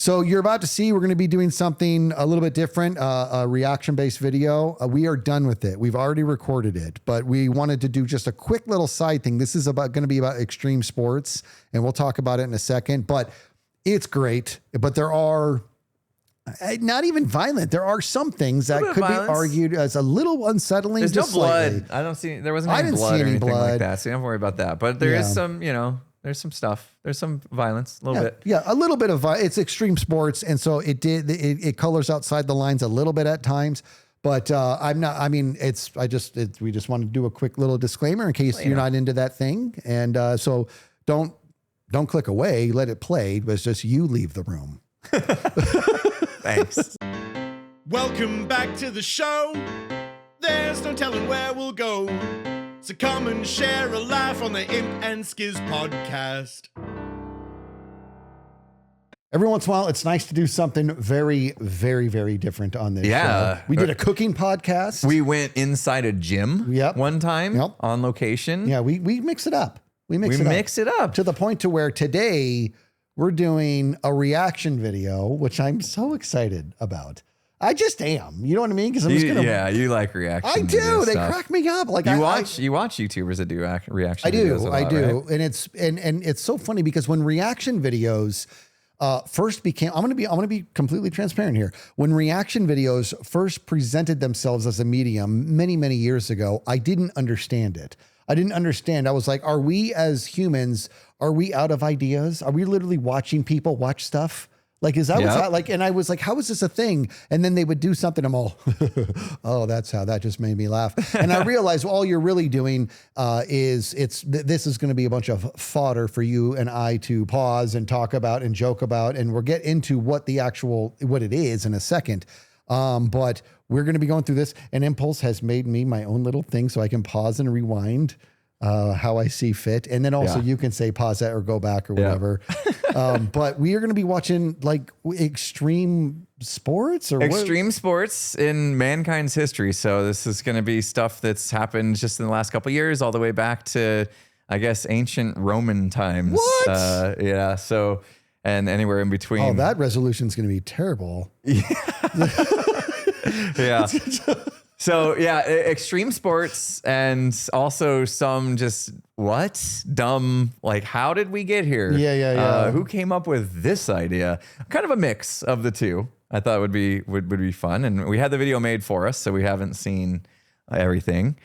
So you're about to see, we're going to be doing something a little bit different, a reaction-based video. We are done with it. We've already recorded it, but we wanted to do just a quick little side thing. This is going to be about extreme sports, and we'll talk about it in a second, but it's great. But there are not even violent. There are some things that could be argued as a little unsettling. There's no blood. I don't see, there wasn't any blood or anything like that. So don't worry about that. But there is some, you know, there's some stuff. There's some violence, a little bit. Yeah, a little bit of it's extreme sports, and so it colors outside the lines a little bit at times. But I'm not. I mean, we just want to do a quick little disclaimer in case you're not into that thing, and so don't click away. Let it play. But it's just you leave the room. Thanks. Welcome back to the show. There's no telling where we'll go. So come and share a laugh on the Imp and Skizz podcast. Every once in a while, it's nice to do something very, very, very different on this show. We did a cooking podcast. We went inside a gym one time on location. Yeah, we mix it up. We mix it up to the point to where today we're doing a reaction video, which I'm so excited about. I just am. You know what I mean? Because I'm just gonna. Yeah, you like reaction. I do. They crack me up. Like you watch YouTubers that do reaction. I do. Videos a lot, I do. Right? And it's so funny because when reaction videos first became, I'm gonna be completely transparent here. When reaction videos first presented themselves as a medium many years ago, I didn't understand it. I didn't understand. I was like, are we as humans? Are we out of ideas? Are we literally watching people watch stuff? Like, is that what's like? And I was like, how is this a thing? And then they would do something. I'm all, oh, that's how that just made me laugh. And I realized all you're really doing is this is going to be a bunch of fodder for you and I to pause and talk about and joke about. And we'll get into what it is in a second. But we're going to be going through this, and Impulse has made me my own little thing so I can pause and rewind how I see fit. And then also you can say pause that or go back or whatever. But we are going to be watching like extreme sports or sports in mankind's history. So this is going to be stuff that's happened just in the last couple of years, all the way back to, I guess, ancient Roman times. What? Yeah. So, and anywhere in between. Oh, that resolution is going to be terrible. Yeah. So yeah, extreme sports and also some just dumb, like how did we get here? Yeah. Who came up with this idea? Kind of a mix of the two. I thought would be fun, and we had the video made for us, so we haven't seen everything.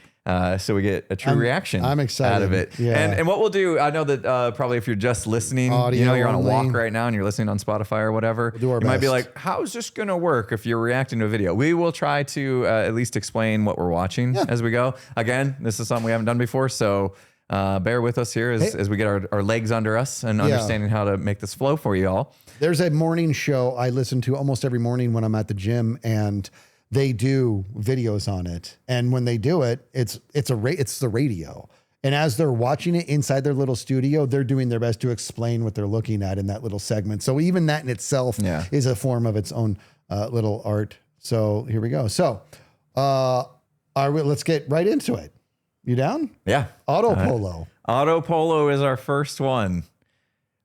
So we get a true reaction. I'm excited out of it. Yeah. And what we'll do, I know that probably if you're just listening, audio you're on a only. walk right now and you're listening on Spotify or whatever, We'll do our you might be best. like, how is this going to work if you're reacting to a video? We will try to at least explain what we're watching as we go. Again, this is something we haven't done before, so bear with us here as we get our legs under us and understanding how to make this flow for you all. There's a morning show I listen to almost every morning when I'm at the gym, and they do videos on it. And when they do it, it's the radio. And as they're watching it inside their little studio, they're doing their best to explain what they're looking at in that little segment. So even that in itself is a form of its own little art. So here we go. So let's get right into it. You down? Yeah. Auto polo. Auto polo is our first one.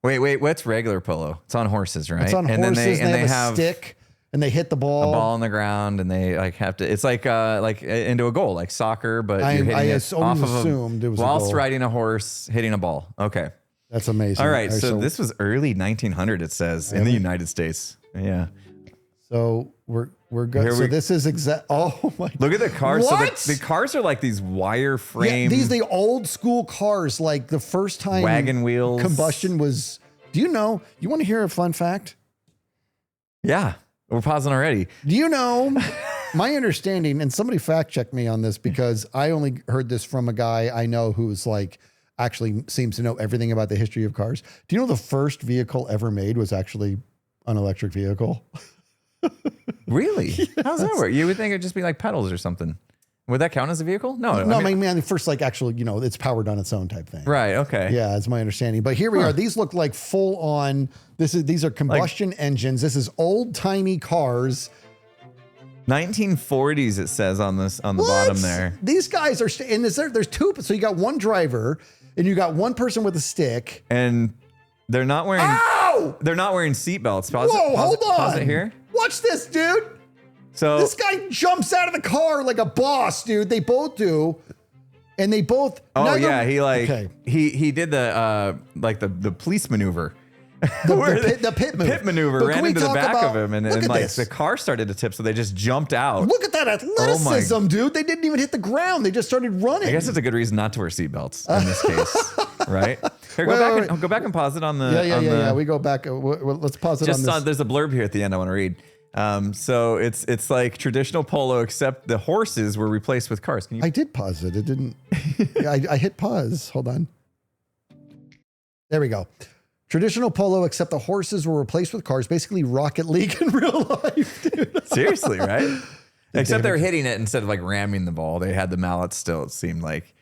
Wait, what's regular polo? It's on horses, right? It's on horses, and they have a stick. And they hit the ball. A ball on the ground, and they like have to. It's like into a goal, like soccer, but I you're hitting it assumed it was whilst a goal. riding a horse, hitting a ball. Okay, that's amazing. All right, so this was early 1900. It says in the United States. Yeah. So we're good. So this is exact. Oh my! Look at the cars. What? So the cars are like these wire frame. Yeah, the old school cars, like the first time wagon wheels combustion was. Do you know? You want to hear a fun fact? Yeah. We're pausing already. Do you know, my understanding, and somebody fact checked me on this because I only heard this from a guy I know who's like actually seems to know everything about the history of cars. Do you know the first vehicle ever made was actually an electric vehicle? Really? How does that work? You would think it'd just be like pedals or something. Would that count as a vehicle? No. I mean, the first like actual, it's powered on its own type thing. Right. Okay. Yeah, that's my understanding. But here we are. These look like full on. These are combustion engines. This is old timey cars. 1940s. It says on the bottom there. These guys are in this. There's two. So you got one driver and you got one person with a stick. And they're not wearing. Ow! Whoa! They're not wearing seatbelts. Whoa, hold on. Pause it here. Watch this, dude. So this guy jumps out of the car like a boss, dude. They both do. And they both. Oh yeah, he did the like the police maneuver. The pit maneuver ran into the back of him, and like the car started to tip, so they just jumped out. Look at that athleticism, dude! They didn't even hit the ground; they just started running. I guess it's a good reason not to wear seatbelts in this case, right? Here, go back and pause it on the. Yeah. We go back. Let's pause it on this. There's a blurb here at the end I want to read. So it's like traditional polo, except the horses were replaced with cars. Can you? I did pause it. It didn't. I hit pause. Hold on. There we go. Traditional polo, except the horses were replaced with cars. Basically, Rocket League in real life, dude. Seriously, right? Except they're hitting it instead of like ramming the ball. They had the mallet still, it seemed like.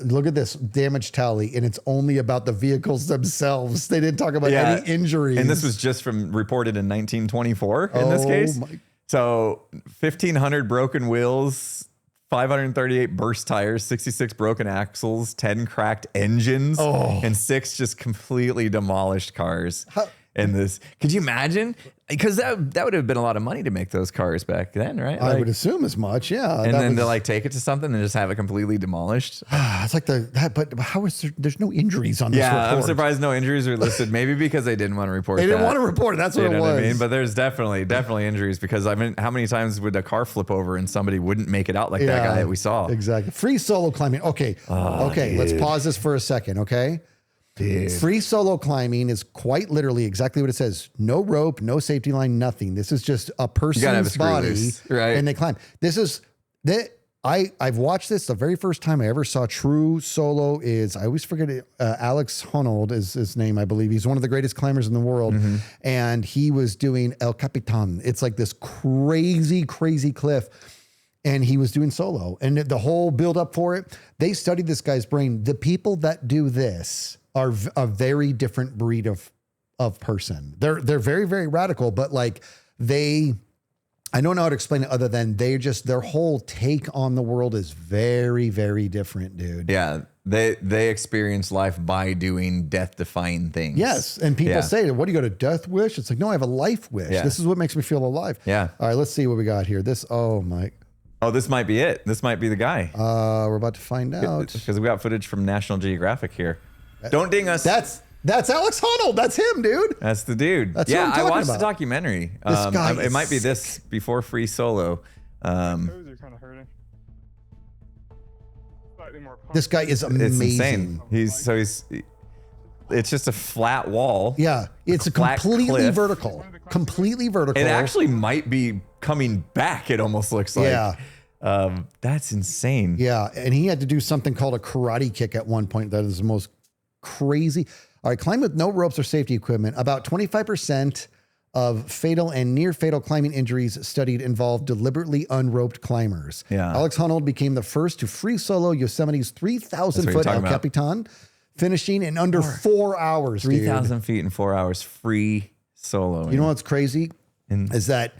Look at this damage tally, and it's only about the vehicles themselves. They didn't talk about any injuries. And this was just reported in 1924 in this case. So 1,500 broken wheels, 538 burst tires, 66 broken axles, 10 cracked engines, and 6 just completely demolished cars. In this, could you imagine? Because that would have been a lot of money to make those cars back then, right? I would assume as much, yeah. And then to like take it to something and just have it completely demolished. It's like but how is there's no injuries on this report? I'm surprised no injuries were listed. Maybe because they didn't want to report. They didn't want to report it. That's what it was. What I mean? But there's definitely injuries because I mean, how many times would a car flip over and somebody wouldn't make it out like that guy that we saw? Exactly. Free solo climbing. Okay. Okay. Let's pause this for a second. Okay. Dude. Free solo climbing is quite literally exactly what it says. No rope, no safety line, nothing. This is just a person's body, right? And they climb. I've watched this the very first time I ever saw true solo is, I always forget it, Alex Honnold is his name, I believe. He's one of the greatest climbers in the world. Mm-hmm. And he was doing El Capitan. It's like this crazy, crazy cliff. And he was doing solo. And the whole build up for it, they studied this guy's brain. The people that do this are a very different breed of person. They're very, very radical, but like I don't know how to explain it other than their whole take on the world is very, very different, dude. Yeah. They experience life by doing death-defying things. Yes. And people say, what do you go to death wish? It's like, no, I have a life wish. Yeah. This is what makes me feel alive. Yeah. All right, let's see what we got here. This might be it. This might be the guy. We're about to find out. Because we got footage from National Geographic here. Don't ding us. That's Alex Honnold. That's him, dude. That's the dude. That's what I'm talking I watched about. The documentary. This guy it might be this before Free Solo. Toes are kind of hurting. Slightly more pumped. This guy is amazing. It's insane. It's just a flat wall. Yeah, it's a completely vertical. Completely vertical. It actually might be coming back. It almost looks like. Yeah. That's insane. Yeah, and he had to do something called a karate kick at one point. That is the most crazy. All right, climb with no ropes or safety equipment. About 25% of fatal and near fatal climbing injuries studied involved deliberately unroped climbers. Yeah. Alex Honnold became the first to free solo Yosemite's 3,000 foot El Capitan, finishing in under 4 hours. 3,000 feet in 4 hours, free solo. You know what's crazy is that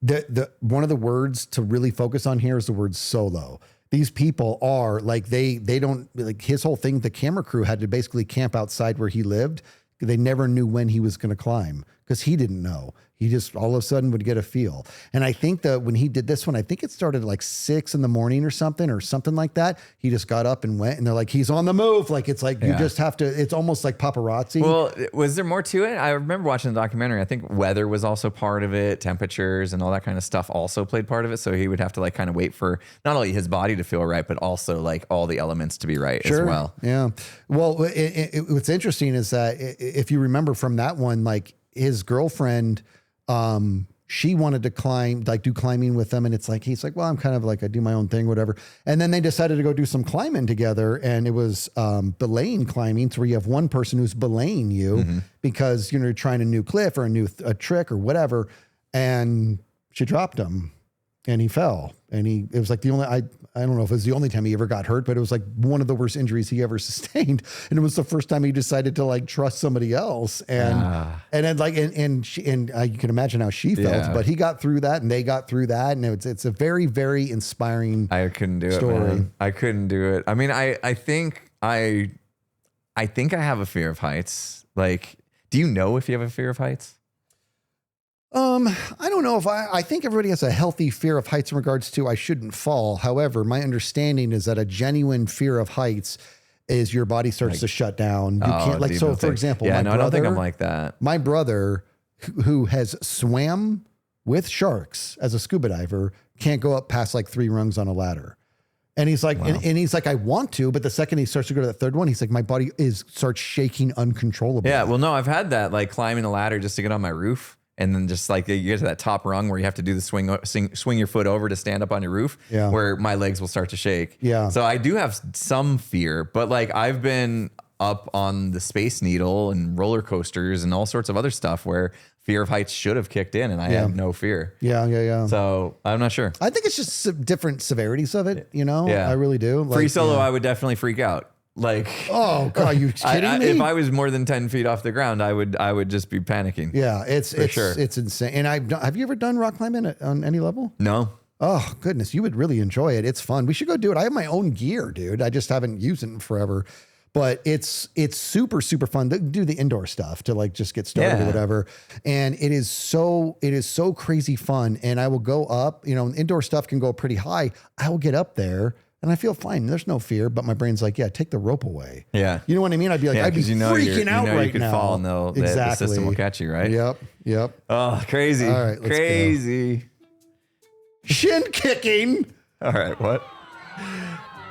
the one of the words to really focus on here is the word solo. These people are like, they don't, like, his whole thing, the camera crew had to basically camp outside where he lived. They never knew when he was going to climb because he didn't know. He just all of a sudden would get a feel. And I think that when he did this one, I think it started at like 6 a.m. or something like that. He just got up and went, and they're like, he's on the move. Like, it's like, you just have to, it's almost like paparazzi. Well, was there more to it? I remember watching the documentary. I think weather was also part of it. Temperatures and all that kind of stuff also played part of it. So he would have to like kind of wait for not only his body to feel right, but also like all the elements to be right as well. Yeah. Well, what's interesting is that if you remember from that one, like his girlfriend, she wanted to climb, like do climbing with them. And it's like, he's like, well, I'm kind of like, I do my own thing, whatever. And then they decided to go do some climbing together. And it was belaying climbing. So where you have one person who's belaying you because, you know, you're trying a new cliff or a trick or whatever. And she dropped him and he fell. And it was like the only, I don't know if it was the only time he ever got hurt, but it was like one of the worst injuries he ever sustained. And it was the first time he decided to like trust somebody else. And then like, and you can imagine how she felt, but he got through that and they got through that. And it's a very, very inspiring I couldn't do story. It, man. I couldn't do it. I mean, I think I have a fear of heights. Like, Do you know if you have a fear of heights? I don't know if I think everybody has a healthy fear of heights in regards to I shouldn't fall. However, my understanding is that a genuine fear of heights is your body starts to shut down. You can't like, so for example, I don't think I'm like that. My brother who has swam with sharks as a scuba diver can't go up past like 3 rungs on a ladder. And he's like, and he's like, I want to, but the second he starts to go to the 3rd one, he's like, my body starts shaking uncontrollably. Yeah. Well, no, I've had that, like climbing a ladder just to get on my roof. And then just like you get to that top rung where you have to do the swing your foot over to stand up on your roof, where my legs will start to shake. Yeah. So I do have some fear, but like I've been up on the Space Needle and roller coasters and all sorts of other stuff where fear of heights should have kicked in and I had no fear. Yeah. So I'm not sure. I think it's just different severities of it, you know? Yeah. I really do. Free solo, I would definitely freak out. Like, oh God, are you kidding me? If I was more than 10 feet off the ground, I would just be panicking. Yeah, it's insane. And have you ever done rock climbing on any level? No. Oh goodness, you would really enjoy it. It's fun. We should go do it. I have my own gear, dude. I just haven't used it in forever. But it's super, super fun to do the indoor stuff to like just get started or whatever. And it is so crazy fun. And I will go up, you know, indoor stuff can go pretty high. I will get up there and I feel fine. There's no fear, but my brain's like, yeah, take the rope away. Yeah. You know what I mean? I'd be like, I'd be freaking out right now. You could fall and the system will catch you, right? Yep. Oh, crazy. All right, crazy. Go. Shin kicking. All right, what?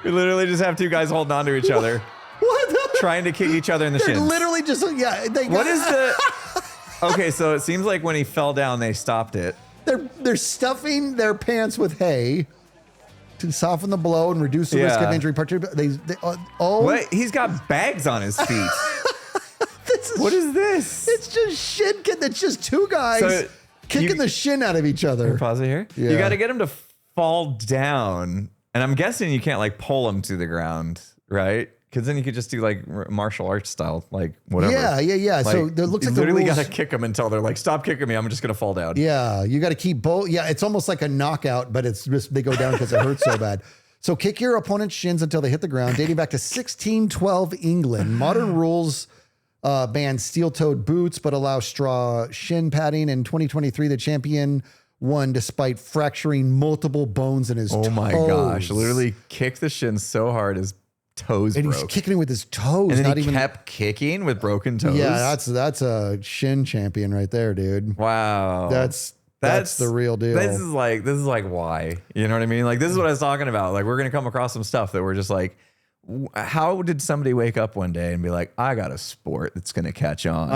We literally just have 2 guys holding on to each other. What? Trying to kick each other in the shins. Literally just, what is the... Okay, so it seems like when he fell down, they stopped it. They're stuffing their pants with hay to soften the blow and reduce the risk of injury. Wait, he's got bags on his feet. What is this? It's just shin kicking. It's just 2 guys kicking the shin out of each other. Pause it here. Yeah. You got to get him to fall down, and I'm guessing you can't like pull him to the ground, right? Because then you could just do like martial arts style, like whatever. Yeah. Like, so it looks like the rules... got to kick them until they're like, stop kicking me. I'm just going to fall down. Yeah. You got to keep both. Yeah. It's almost like a knockout, but it's just, they go down because it hurts so bad. So kick your opponent's shins until they hit the ground, dating back to 1612 England. Modern rules ban steel-toed boots, but allow straw shin padding. In 2023, the champion won despite fracturing multiple bones in his toes. Oh my gosh. Literally kicked the shin so hard his toes and broke. He's kicking it with his toes. And then he kept kicking with broken toes. Yeah, that's a shin champion right there, dude. Wow. That's the real deal. This is like why? You know what I mean? Like this is what I was talking about. Like we're gonna come across some stuff that we're just like, how did somebody wake up one day and be like, I got a sport that's going to catch on.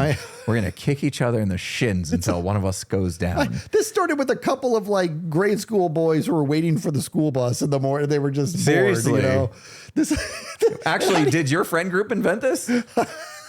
We're going to kick each other in the shins until one of us goes down. This started with a couple of like grade school boys who were waiting for the school bus in the morning. They were just seriously bored, you know? Actually, did your friend group invent this?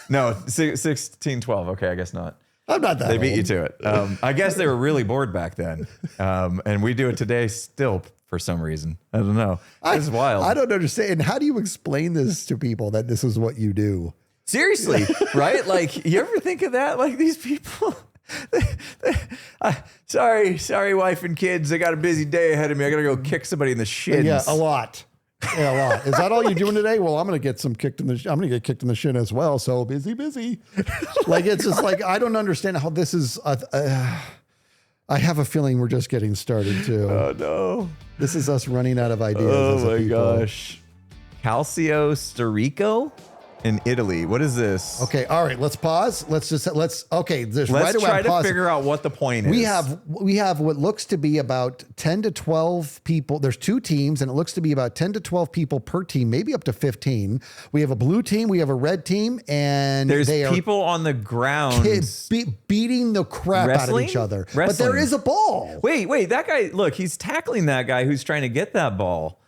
No, 1612. Okay, I guess not. I'm not that They beat you to it. I guess they were really bored back then. And we do it today still for some reason. I don't know. It's wild. I don't understand. How do you explain this to people that this is what you do? Seriously, right? Like, you ever think of that? Like these people, sorry, wife and kids. I got a busy day ahead of me. I got to go kick somebody in the shins. Yeah, a lot. Yeah, a lot. Is that all you're doing today? Well, I'm going to get kicked in the shin as well. So busy. Like, it's just like, I don't understand how this is. I have a feeling we're just getting started too. Oh no. This is us running out of ideas. Oh my gosh. Calcio Storico in Italy. What is this? Okay. All right. Let's pause. Let's try to figure out what the point is. We have what looks to be about 10 to 12 people. There's 2 teams and it looks to be about 10 to 12 people per team, maybe up to 15. We have a blue team. We have a red team and there's people on the ground beating the crap out of each other. But there is a ball. Wait, that guy, look, he's tackling that guy who's trying to get that ball.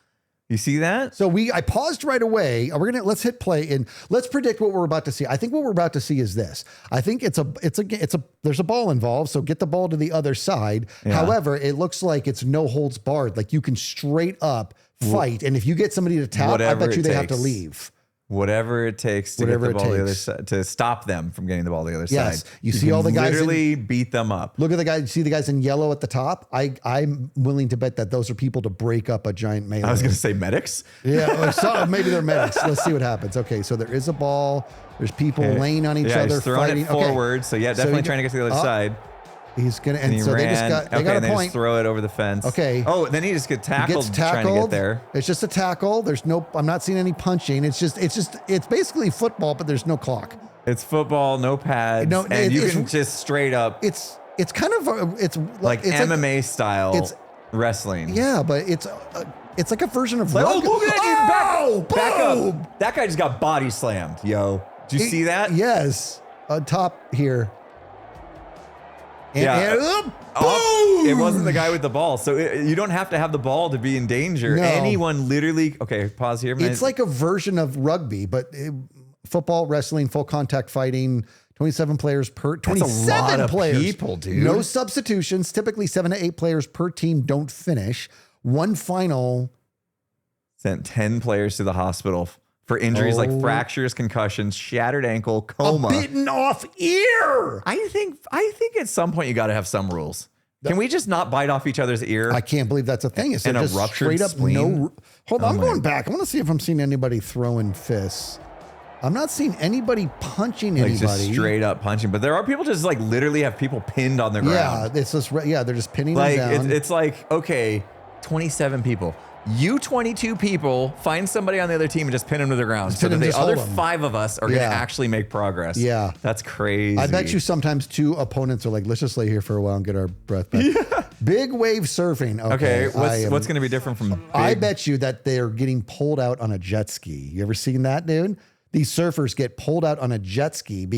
You see that? So I paused right away. Let's hit play and let's predict what we're about to see. I think what we're about to see is this. I think there's a ball involved. So get the ball to the other side. Yeah. However, it looks like it's no holds barred. Like you can straight up fight. And if you get somebody to tap, I bet you they have to leave. whatever it takes to get the ball the other side, to stop them from getting the ball the other side. You see all the guys literally beat them up. Look at the guys. See the guys in yellow at the top. I'm willing to bet that those are people to break up a giant melee. I was going to say medics. Yeah, so maybe they're medics. Let's see what happens. Okay, so there is a ball. There's people laying on each other, he's throwing fighting. it forward. So yeah, definitely trying to get to the other side. He's gonna, and he so ran. they got a and point. They just throw it over the fence. Okay. Oh, then he just gets tackled trying to get there. It's just a tackle. There's no. I'm not seeing any punching. It's basically football, but there's no clock. It's football, no pads, and you can just straight up. It's kind of it's like MMA style wrestling. Yeah, but it's like a version of rugby. Oh, look at that dude! Back boom! up! That guy just got body slammed, yo. Did you see that? Yes, on top here. Boom! It wasn't the guy with the ball, so you don't have to have the ball to be in danger. No. Anyone literally. Okay, pause here. It's like a version of rugby, but football, wrestling, full contact fighting. 27 players per. 27 players. People, dude. No substitutions. Typically 7 to 8 players per team don't finish. One final. Sent 10 players to the hospital for injuries like fractures, concussions, shattered ankle, coma, a bitten off ear. I think at some point you got to have some rules. Can we just not bite off each other's ear? I can't believe that's a thing. It's and a just ruptured straight up spleen? Hold on, I'm going back. I want to see if I'm seeing anybody throwing fists. I'm not seeing anybody punching anybody. Like just straight up punching. But there are people just like literally have people pinned on the ground. Yeah, it's just they're just pinning like them down. It's like, okay, 27 people. You 22 people find somebody on the other team and just pin them to the ground. So that the other 5 of us are going to actually make progress. Yeah. That's crazy. I bet you sometimes 2 opponents are like, let's just lay here for a while and get our breath back. Yeah. Big wave surfing. Okay. What's going to be different from I bet you that they're getting pulled out on a jet ski. You ever seen that, dude? These surfers get pulled out on a jet ski and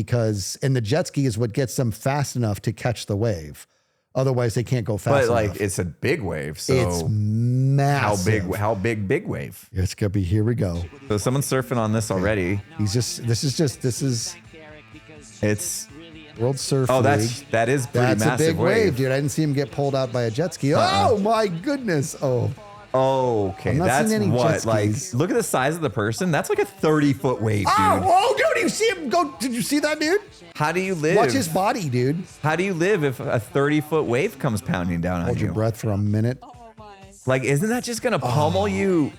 the jet ski is what gets them fast enough to catch the wave. Otherwise, they can't go fast enough. But it's a big wave, so it's massive. How big big wave? It's gonna be. Here we go. So someone's surfing on this already. It's World Surf League. That is pretty That's massive a big wave, dude. I didn't see him get pulled out by a jet ski. Oh my goodness! Okay, that's what. Like, look at the size of the person. That's like a 30-foot wave, dude. Dude, you see him go? Did you see that, dude? How do you live? Watch his body, dude. How do you live if a 30-foot wave comes pounding down on you? Hold your breath for a minute. Like, isn't that just gonna pummel you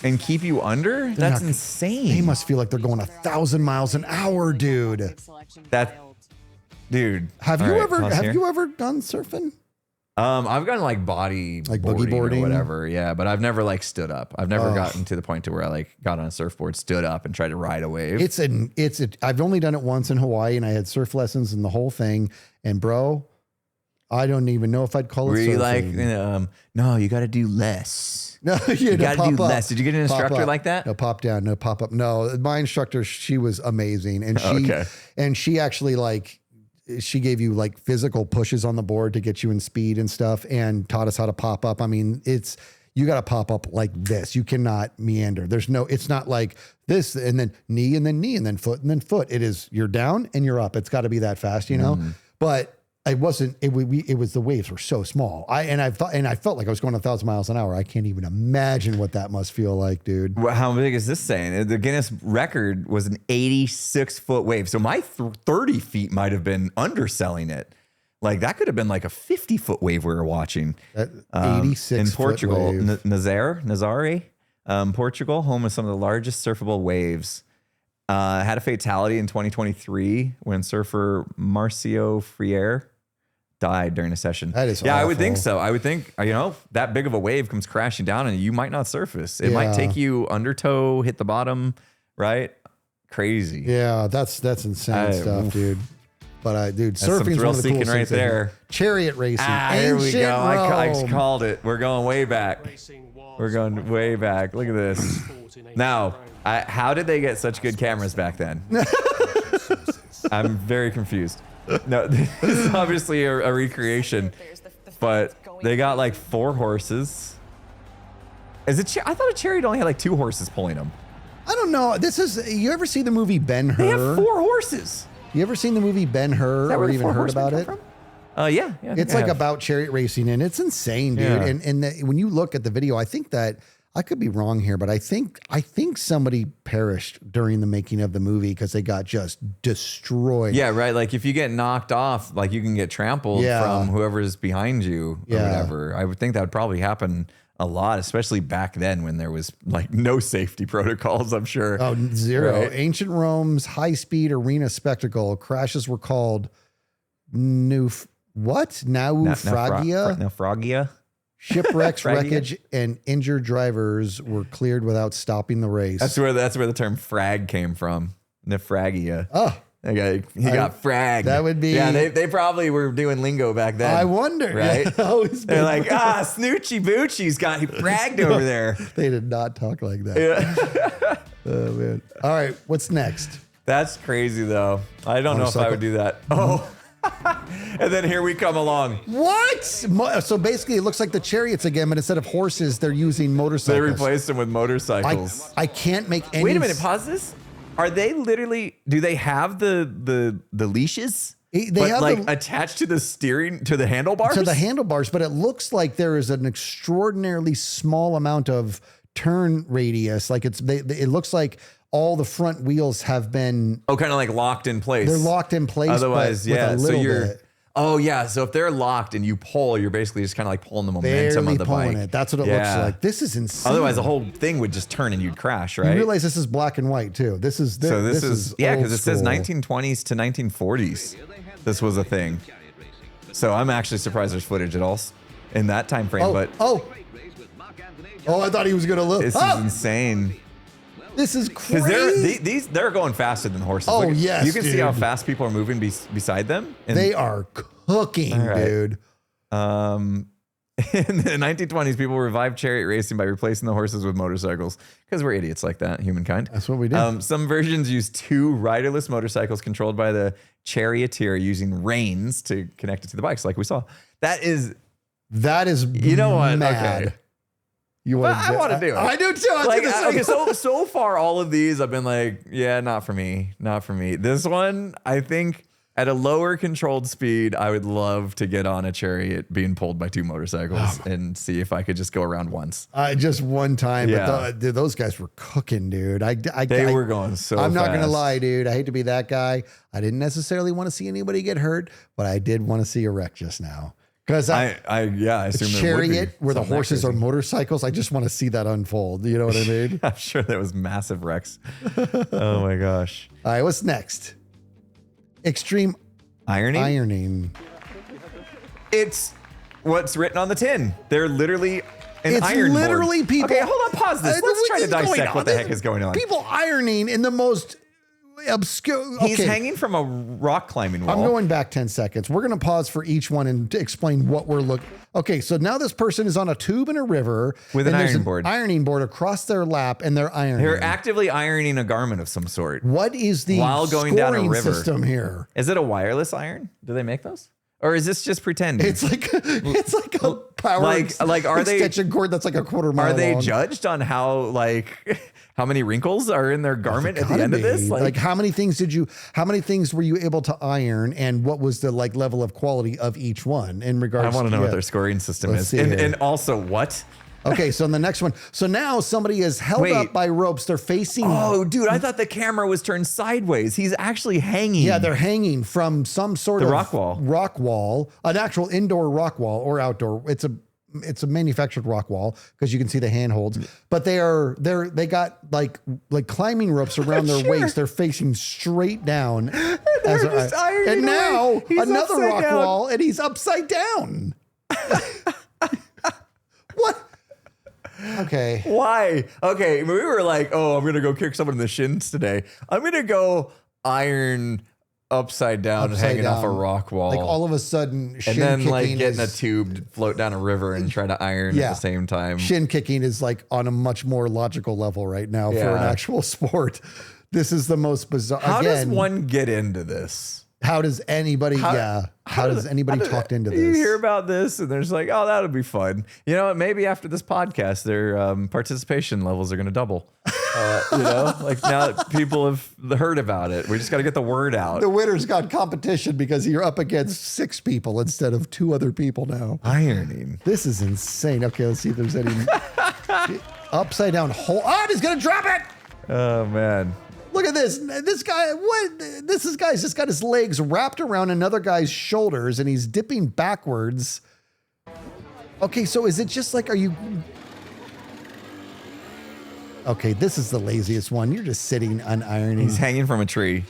and keep you under? That's insane. They must feel like they're going 1,000 miles an hour, dude. Dude. Have you ever done surfing? I've gotten like boogie boarding or whatever, yeah, but I've never like stood up. I've never gotten to the point to where I like got on a surfboard, stood up, and tried to ride a wave. I've only done it once in Hawaii, and I had surf lessons and the whole thing. And bro, I don't even know if I'd call it surfing. Like, no, you got to do less. No, you got to do less. Did you get an instructor like that? No, pop down, no pop up. No, my instructor, she was amazing, and she actually she gave you like physical pushes on the board to get you in speed and stuff, and taught us how to pop up. I mean, you got to pop up like this. You cannot meander. It's not like this and then knee and then knee and then foot and then foot. It is, you're down and you're up. It's got to be that fast, you know? But it wasn't, it was, the waves were so small. I felt like I was going 1,000 miles an hour. I can't even imagine what that must feel like, dude. Well, how big is this saying? The Guinness record was an 86-foot wave. So my 30 feet might have been underselling it. Like that could have been like a 50-foot wave we were watching. 86 in Portugal, wave. Nazare, Portugal, home of some of the largest surfable waves. Had a fatality in 2023 when surfer Marcio Freire died during a session. That is awful. I would think so. I would think, that big of a wave comes crashing down and you might not surface. It might take you undertow, hit the bottom, right? Crazy. Yeah, that's insane stuff, dude. But surfing's one of the coolest right there. Chariot racing. There we go. I called it. We're going way back. We're going way back. Look at this. Now, how did they get such good cameras back then? I'm very confused. No, this is obviously a recreation, but they got like 4 horses. I thought a chariot only had like 2 horses pulling them. I don't know. You ever see the movie Ben-Hur? They have 4 horses. You ever seen the movie Ben-Hur or even heard about it? Yeah. It's like about chariot racing, and it's insane, dude. Yeah. And when you look at the video, I think that I could be wrong here, but I think somebody perished during the making of the movie because they got just destroyed. Yeah, right. Like if you get knocked off, like you can get trampled from whoever's behind you or whatever. I would think that would probably happen a lot, especially back then when there was like no safety protocols, I'm sure. Oh, zero. Right? Ancient Rome's high-speed arena spectacle. Crashes were called Naufragia? Shipwrecks, wreckage, and injured drivers were cleared without stopping the race. That's where the term frag came from. Naufragia. Oh. He got fragged. That would be... Yeah, they probably were doing lingo back then. I wonder. Right? They're like, Snoochie Boochie's got fragged over there. They did not talk like that. Yeah. Oh, man. All right, what's next? That's crazy, though. I don't know if I would do that. Oh. And then here we come along. What? So basically, it looks like the chariots again, but instead of horses, they're using motorcycles. They replaced them with motorcycles. I can't make any... Wait a minute, pause this. Are they literally... Do they have the leashes? They have like attached to the steering, to the handlebars? To the handlebars, but it looks like there is an extraordinarily small amount of turn radius. Like it looks like all the front wheels have been... Oh, kind of like locked in place. They're locked in place. Otherwise, yeah. So you're... Oh, yeah. So if they're locked and you pull, you're basically just kind of like pulling the momentum of the bike. It. That's what it looks like. This is insane. Otherwise, the whole thing would just turn and you'd crash, right? You realize this is black and white, too. This is yeah, because it says 1920s to 1940s. This was a thing. So I'm actually surprised there's footage at all in that time frame. I thought he was going to look. This is insane. This is crazy. Because they're going faster than horses. Oh, yes, you can see how fast people are moving beside them. And they are cooking, dude. In the 1920s, people revived chariot racing by replacing the horses with motorcycles because we're idiots like that, humankind. That's what we do. Some versions use two riderless motorcycles controlled by the charioteer using reins to connect it to the bikes, like we saw. That is you know what? Mad. Okay. I want to do it. I do too. So far, all of these, I've been like, yeah, not for me. Not for me. This one, I think at a lower controlled speed, I would love to get on a chariot being pulled by two motorcycles and see if I could just go around once. Just one time. Yeah. But those guys were cooking, dude. They were going so I'm not fast. going to lie, dude. I hate to be that guy. I didn't necessarily want to see anybody get hurt, but I did want to see a wreck just now. Because I assume chariot where the horses are motorcycles. I just want to see that unfold. You know what I mean? I'm sure there was massive wrecks. Oh my gosh! All right, what's next? Extreme ironing. It's what's written on the tin. They're literally it's iron literally board. people. Okay, hold on. Pause this. Let's try to dissect what the heck is going on. People ironing in the most obscure. He's hanging from a rock climbing wall. I'm going back 10 seconds. We're going to pause for each one and to explain what we're looking. Okay, so now this person is on a tube in a river with an iron board. Ironing board across their lap, and they're ironing. They're actively ironing a garment of some sort. What is the while going down a river system here? Is it a wireless iron? Do they make those? Or is this just pretending? It's like a power extension cord that's like a quarter mile long. Are they judged on how many wrinkles are in their garment at the end of this? Like how many things were you able to iron, and what was the level of quality of each one in regards to... I want to know what their scoring system is. And also what? Okay, so in the next one. So now somebody is held up by ropes. They're facing... Oh, dude, I thought the camera was turned sideways. He's actually hanging. Yeah, they're hanging from some sort of... rock wall. An actual indoor rock wall or outdoor. It's a manufactured rock wall because you can see the handholds. But they got like climbing ropes around their waist. They're facing straight down. And now another rock wall, and he's upside down. What? Okay. Why? Okay, we were like, oh, I'm going to go kick someone in the shins today. I'm going to go iron upside down, hanging off a rock wall. Like all of a sudden, and then getting a tube to float down a river and try to iron at the same time. Shin kicking is on a much more logical level right now for an actual sport. This is the most bizarre. How does one get into this? How does anybody, how does ananybody talk into this? You hear about this and there's like, oh, that'll be fun. You know, maybe after this podcast, their participation levels are going to double. Now that people have heard about it, we just got to get the word out. The winner's got competition because you're up against 6 people instead of 2 other people now. Ironing. This is insane. Okay, let's see if there's any. Upside down hole. Oh, he's gonna drop it. Oh man. Look at this. This guy, what? This guy's just got his legs wrapped around another guy's shoulders and he's dipping backwards. Okay, so is it just like, are you... Okay, this is the laziest one. You're just sitting unironing. He's hanging from a tree.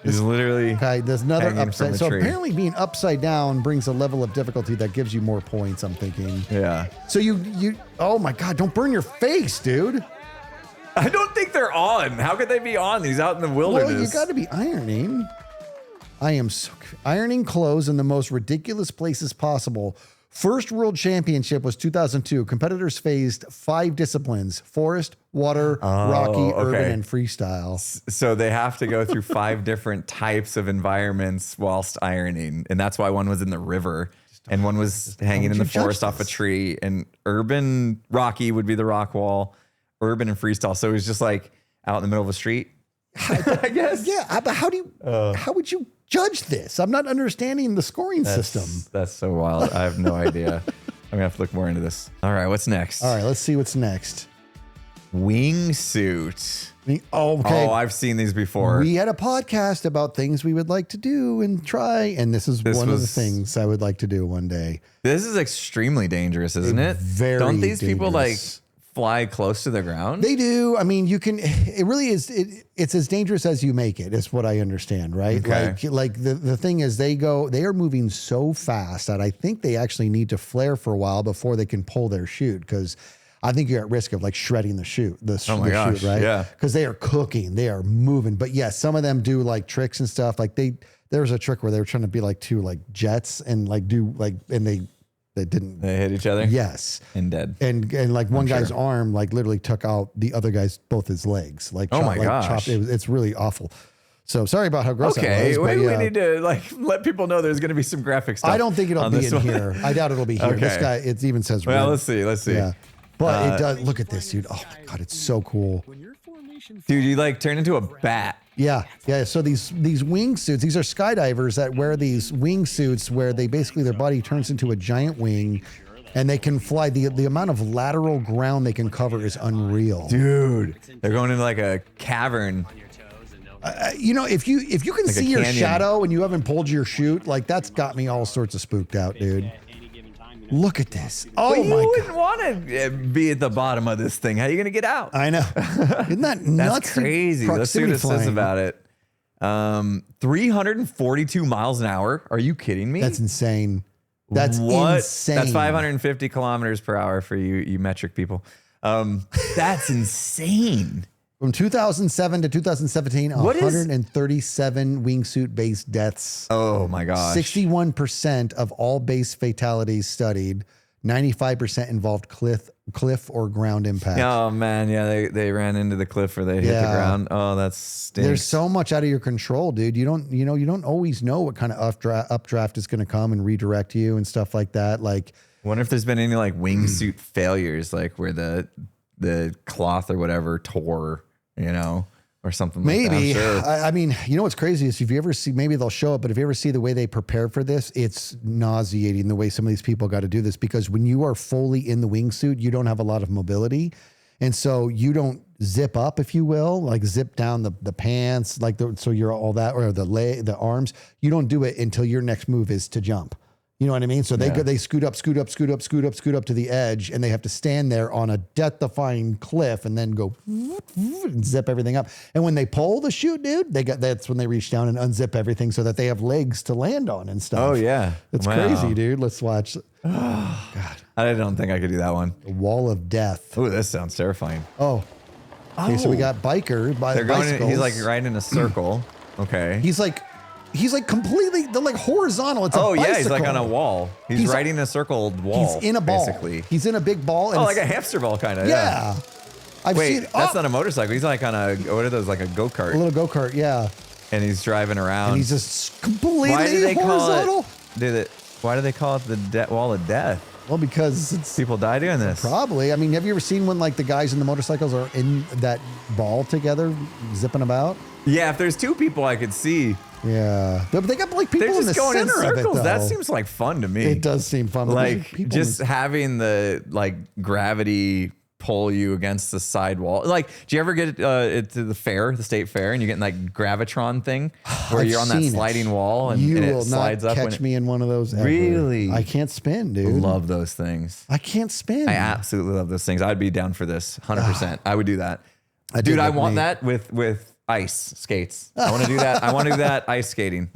He's literally okay, there's another upside. So tree. Apparently being upside down brings a level of difficulty that gives you more points, I'm thinking. Yeah. So you oh my God, don't burn your face, dude. I don't think they're on. How could they be on? He's out in the wilderness. Well, you got to be ironing. I am ironing clothes in the most ridiculous places possible. First World Championship was 2002. Competitors faced 5 disciplines: forest, water, rocky, urban, and freestyle. So they have to go through 5 different types of environments whilst ironing. And that's why one was in the river and one was hanging in the forest off a tree. And urban, rocky would be the rock wall. Urban and freestyle. So it was just like out in the middle of a street, I guess. Yeah, but how would you judge this? I'm not understanding the scoring system. That's so wild. I have no idea. I'm gonna have to look more into this. All right, what's next? All right, let's see what's next. Wingsuit. Okay. Oh, I've seen these before. We had a podcast about things we would like to do and try, and this is one of the things I would like to do one day. This is extremely dangerous, isn't it? Very Don't these dangerous. people like fly close to the ground? They do. I mean, you can. It really is. It's as dangerous as you make it. Is what I understand, right? Okay. Like the thing is, they are moving so fast that I think they actually need to flare for a while before they can pull their chute, because I think you're at risk of like shredding the chute. Oh my gosh, chute, right? Yeah. Because they are cooking, they are moving. But yes, some of them do like tricks and stuff. Like there was a trick where they were trying to be like 2 like jets and like do like, and they didn't. They hit each other? Yes. And dead. And like one guy's arm like literally took out the other guy's, both his legs. Like, oh my gosh. It's really awful. So sorry about how gross that was. Okay, we need to like let people know there's going to be some graphic stuff. I don't think it'll be in here. I doubt it'll be here. Okay. This guy, it even says. Well, red. let's see. Yeah. But it does. Look at this, dude. Oh my God, it's so cool. Dude, you like turn into a bat. Yeah. So these wingsuits, these are skydivers that wear these wingsuits where they basically their body turns into a giant wing, and they can fly. The amount of lateral ground they can cover is unreal. Dude, they're going into like a cavern. You know, if you can Like see your canyon. shadow and you haven't pulled your chute, like that's got me all sorts of spooked out, dude. Look at this. Oh Well, my you wouldn't God. want to be at the bottom of this thing. How are you going to get out? I know. Isn't that nuts? That's crazy. Let's see what it says about it. 342 miles an hour. Are you kidding me? That's insane. That's insane. That's 550 kilometers per hour for you metric people. That's insane. From 2007 to 2017, What is- 137 wingsuit-based deaths. Oh my gosh. 61% of all base fatalities studied. 95% involved cliff or ground impact. Oh man, yeah, they ran into the cliff or they hit the ground. Oh, that's stinks. There's so much out of your control, dude. You don't always know what kind of updraft is going to come and redirect you and stuff like that. Like, wonder if there's been any like wingsuit failures, like where the cloth or whatever tore, or something maybe. like that. I'm sure. I mean, you know what's crazy is if you ever see, maybe they'll show it, but if you ever see the way they prepare for this, it's nauseating the way some of these people got to do this, because when you are fully in the wingsuit, you don't have a lot of mobility. And so you don't zip up, if you will, like zip down the pants, like so you're all that, or the arms. You don't do it until your next move is to jump. You know what I mean? So they scoot up to the edge, and they have to stand there on a death-defying cliff and then go and zip everything up. And when they pull the chute, dude, that's when they reach down and unzip everything so that they have legs to land on and stuff. Oh yeah, It's crazy, dude. Let's watch. Oh God, I don't think I could do that one. the wall of death. Oh, this sounds terrifying. Oh, okay. So we got bicycles. He's like riding in a circle. Okay. He's like completely, they're like horizontal. It's a bicycle. Yeah, he's like on a wall. He's riding a circled wall. He's in a ball. Basically. He's in a big ball. And Like a hamster ball, kind of. yeah. I've Wait, seen. that's not a motorcycle. He's like on what are those? Like a go a kart. little go kart. Yeah. And he's driving around. And he's just completely Why do they horizontal. Why do they call it the wall of death? Well, because it's People die doing this. probably. I mean, have you ever seen when like the guys in the motorcycles are in that ball together, zipping about? Yeah, if there's 2 people, I could see. Yeah, but they got like people They're in the just going in center of it. circles. Though. That seems like fun to me. It does seem fun. but there's Like people just in- having the like gravity pull you against the side wall. Like, do you ever get to the fair, the state fair, and you get in like gravitron thing where you're on that sliding wall and it slides up? You will not catch me in one of those ever. Really? I can't spin, dude. Love those things. I can't spin. I absolutely love those things. I'd be down for this 100%. I would do that. Dude, I want that with ice skates. I want to do that. I want to do that ice skating.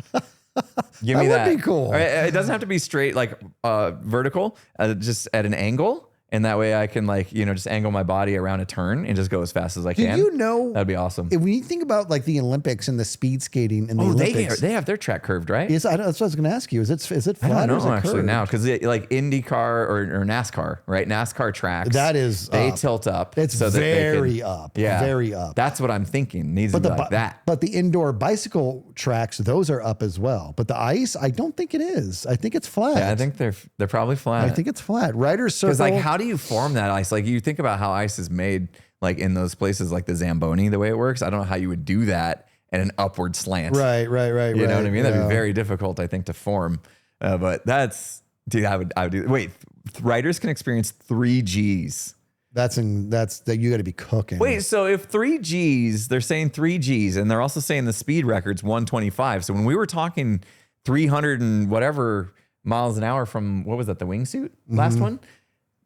Give me that. That would be cool. It doesn't have to be straight, like vertical, just at an angle. And that way I can like, just angle my body around a turn and just go as fast as I can. You know, that'd be awesome. When you think about like the Olympics and the speed skating and the Olympics, they have their track curved, right? That's what I was going to ask you. Is it flat? I don't know, or is it actually curved? now, because like IndyCar or NASCAR, right? NASCAR tracks. They tilt up. It's so very up. Yeah, very up. That's what I'm thinking. Needs to be like that. But the indoor bicycle tracks, those are up as well. But the ice, I don't think it is. I think it's flat. Yeah, I think they're probably flat. I think it's flat. Riders circle. Because like, how do you form that ice? Like, you think about how ice is made, like in those places, like the Zamboni, the way it works. I don't know how you would do that in an upward slant. Right. You know what I mean? That'd be very difficult, I think, to form. But that's, dude, I would do. Wait, riders can experience 3 Gs. That's you got to be cooking. Wait, so if 3 Gs, they're saying 3 Gs, and they're also saying the speed record's 125. So when we were talking 300 and whatever miles an hour from, what was that, the wingsuit last one?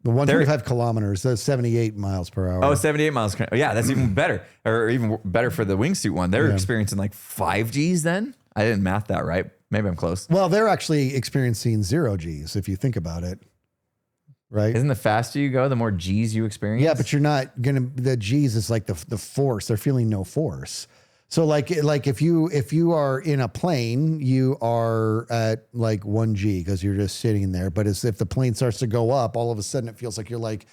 The 125 kilometers, that's 78 miles per hour. Oh, 78 miles. Yeah, that's even better. Or even better for the wingsuit one. They're experiencing like 5 Gs then? I didn't math that right. Maybe I'm close. Well, they're actually experiencing 0 Gs if you think about it. Right? Isn't the faster you go, the more Gs you experience? Yeah, but you're not going to, the Gs is like the force. They're feeling no force. So like if you are in a plane, you are at like 1 G because you're just sitting there. But if the plane starts to go up, all of a sudden it feels like you're like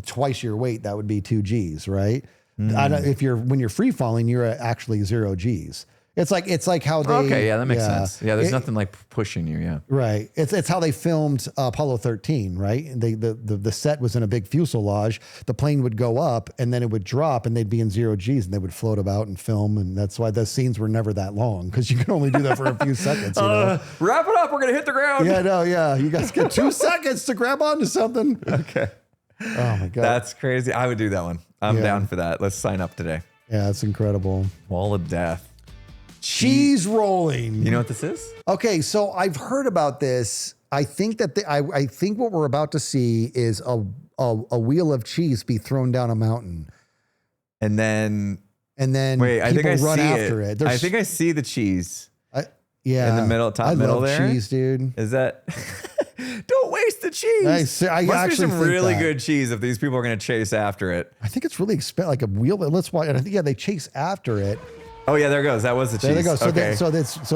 twice your weight. That would be 2 Gs, right? When you're free falling, you're at actually 0 Gs. It's like how they. Okay, yeah, that makes sense. Yeah, there's nothing like pushing you. Yeah, right. It's how they filmed Apollo 13. Right, the set was in a big fuselage. The plane would go up and then it would drop, and they'd be in 0 Gs, and they would float about and film. And that's why the scenes were never that long, because you can only do that for a few seconds. You know? Wrap it up. We're gonna hit the ground. Yeah. You guys get 2 seconds to grab onto something. Okay. Oh my god, that's crazy. I would do that one. I'm down for that. Let's sign up today. Yeah, that's incredible. Wall of death. Cheese rolling. You know what this is? Okay, so I've heard about this. I think that I think what we're about to see is a wheel of cheese be thrown down a mountain, and then wait, I think I run after it. I think I see the cheese. Yeah, in the middle, top middle there. Cheese, dude. Is that? Don't waste the cheese. I must actually be some really good cheese if these people are going to chase after it. I think it's really expensive, like a wheel. Let's watch. And I think they chase after it. Oh yeah, there it goes. That was the cheese. There they go. So, okay.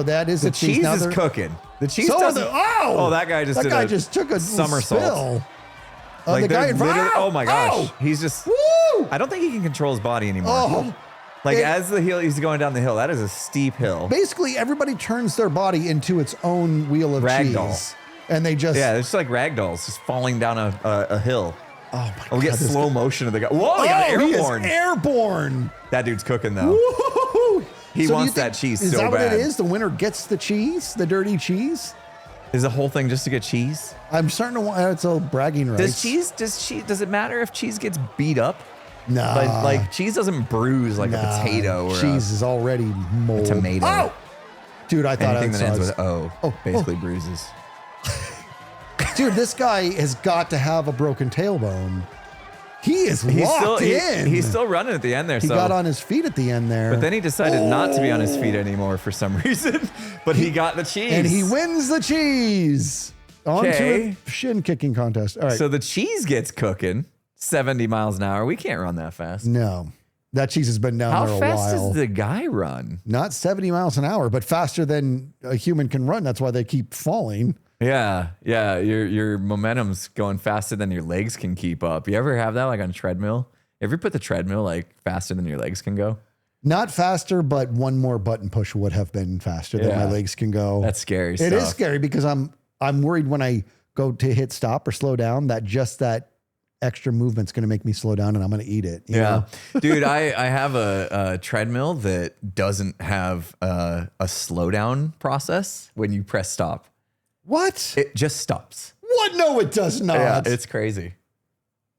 that is the cheese. Cheese is cooking. The cheese doesn't. That guy just took a somersault. Like the guy in front. Oh my gosh, he's just. Woo! I don't think he can control his body anymore. Oh. As he's going down the hill, that is a steep hill. Basically, everybody turns their body into its own wheel of cheese, and they just it's just like ragdolls, just falling down a hill. Oh my god! We get slow motion of the guy. Whoa! He got airborne. He is airborne. That dude's cooking though. Woo-hoo-hoo. He wants that cheese so bad. Is that what it is? The winner gets the cheese, the dirty cheese. Is the whole thing just to get cheese? I'm starting to want. It's a bragging rights. Does it matter if cheese gets beat up? No. Like cheese doesn't bruise like a potato or cheese is already mold. A tomato. Oh! Dude, I thought anything that ends with basically bruises. Dude, this guy has got to have a broken tailbone. He is locked in. He's still running at the end there. He got on his feet at the end there. But then he decided not to be on his feet anymore for some reason. But he got the cheese. And he wins the cheese. On to a shin kicking contest. All right. So the cheese gets cooking 70 miles an hour. We can't run that fast. No. That cheese has been down there a while. How fast does the guy run? Not 70 miles an hour, but faster than a human can run. That's why they keep falling. Yeah. Your momentum's going faster than your legs can keep up. You ever have that like on a treadmill? Ever put the treadmill like faster than your legs can go? Not faster, but one more button push would have been faster than my legs can go. That's scary stuff. It is scary because I'm worried when I go to hit stop or slow down that extra movement's going to make me slow down and I'm going to eat it. You know? Dude, I have a treadmill that doesn't have a slowdown process when you press stop. What? It just stops. What? No, it does not. Yeah, it's crazy.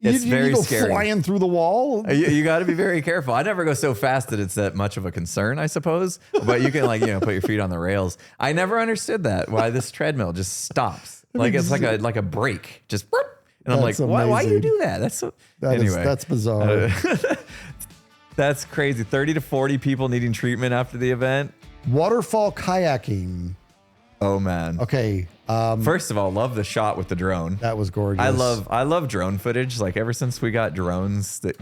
It's very you go scary. Flying through the wall. You got to be very careful. I never go so fast that it's that much of a concern, I suppose. But you can put your feet on the rails. I never understood that, why this treadmill just stops. Like it's like a brake. Just whoop. And I'm like, why do you do that? That's bizarre. That's crazy. 30 to 40 people needing treatment after the event. Waterfall kayaking. Oh man. Okay. First of all, love the shot with the drone. That was gorgeous. I love drone footage. Like ever since we got drones that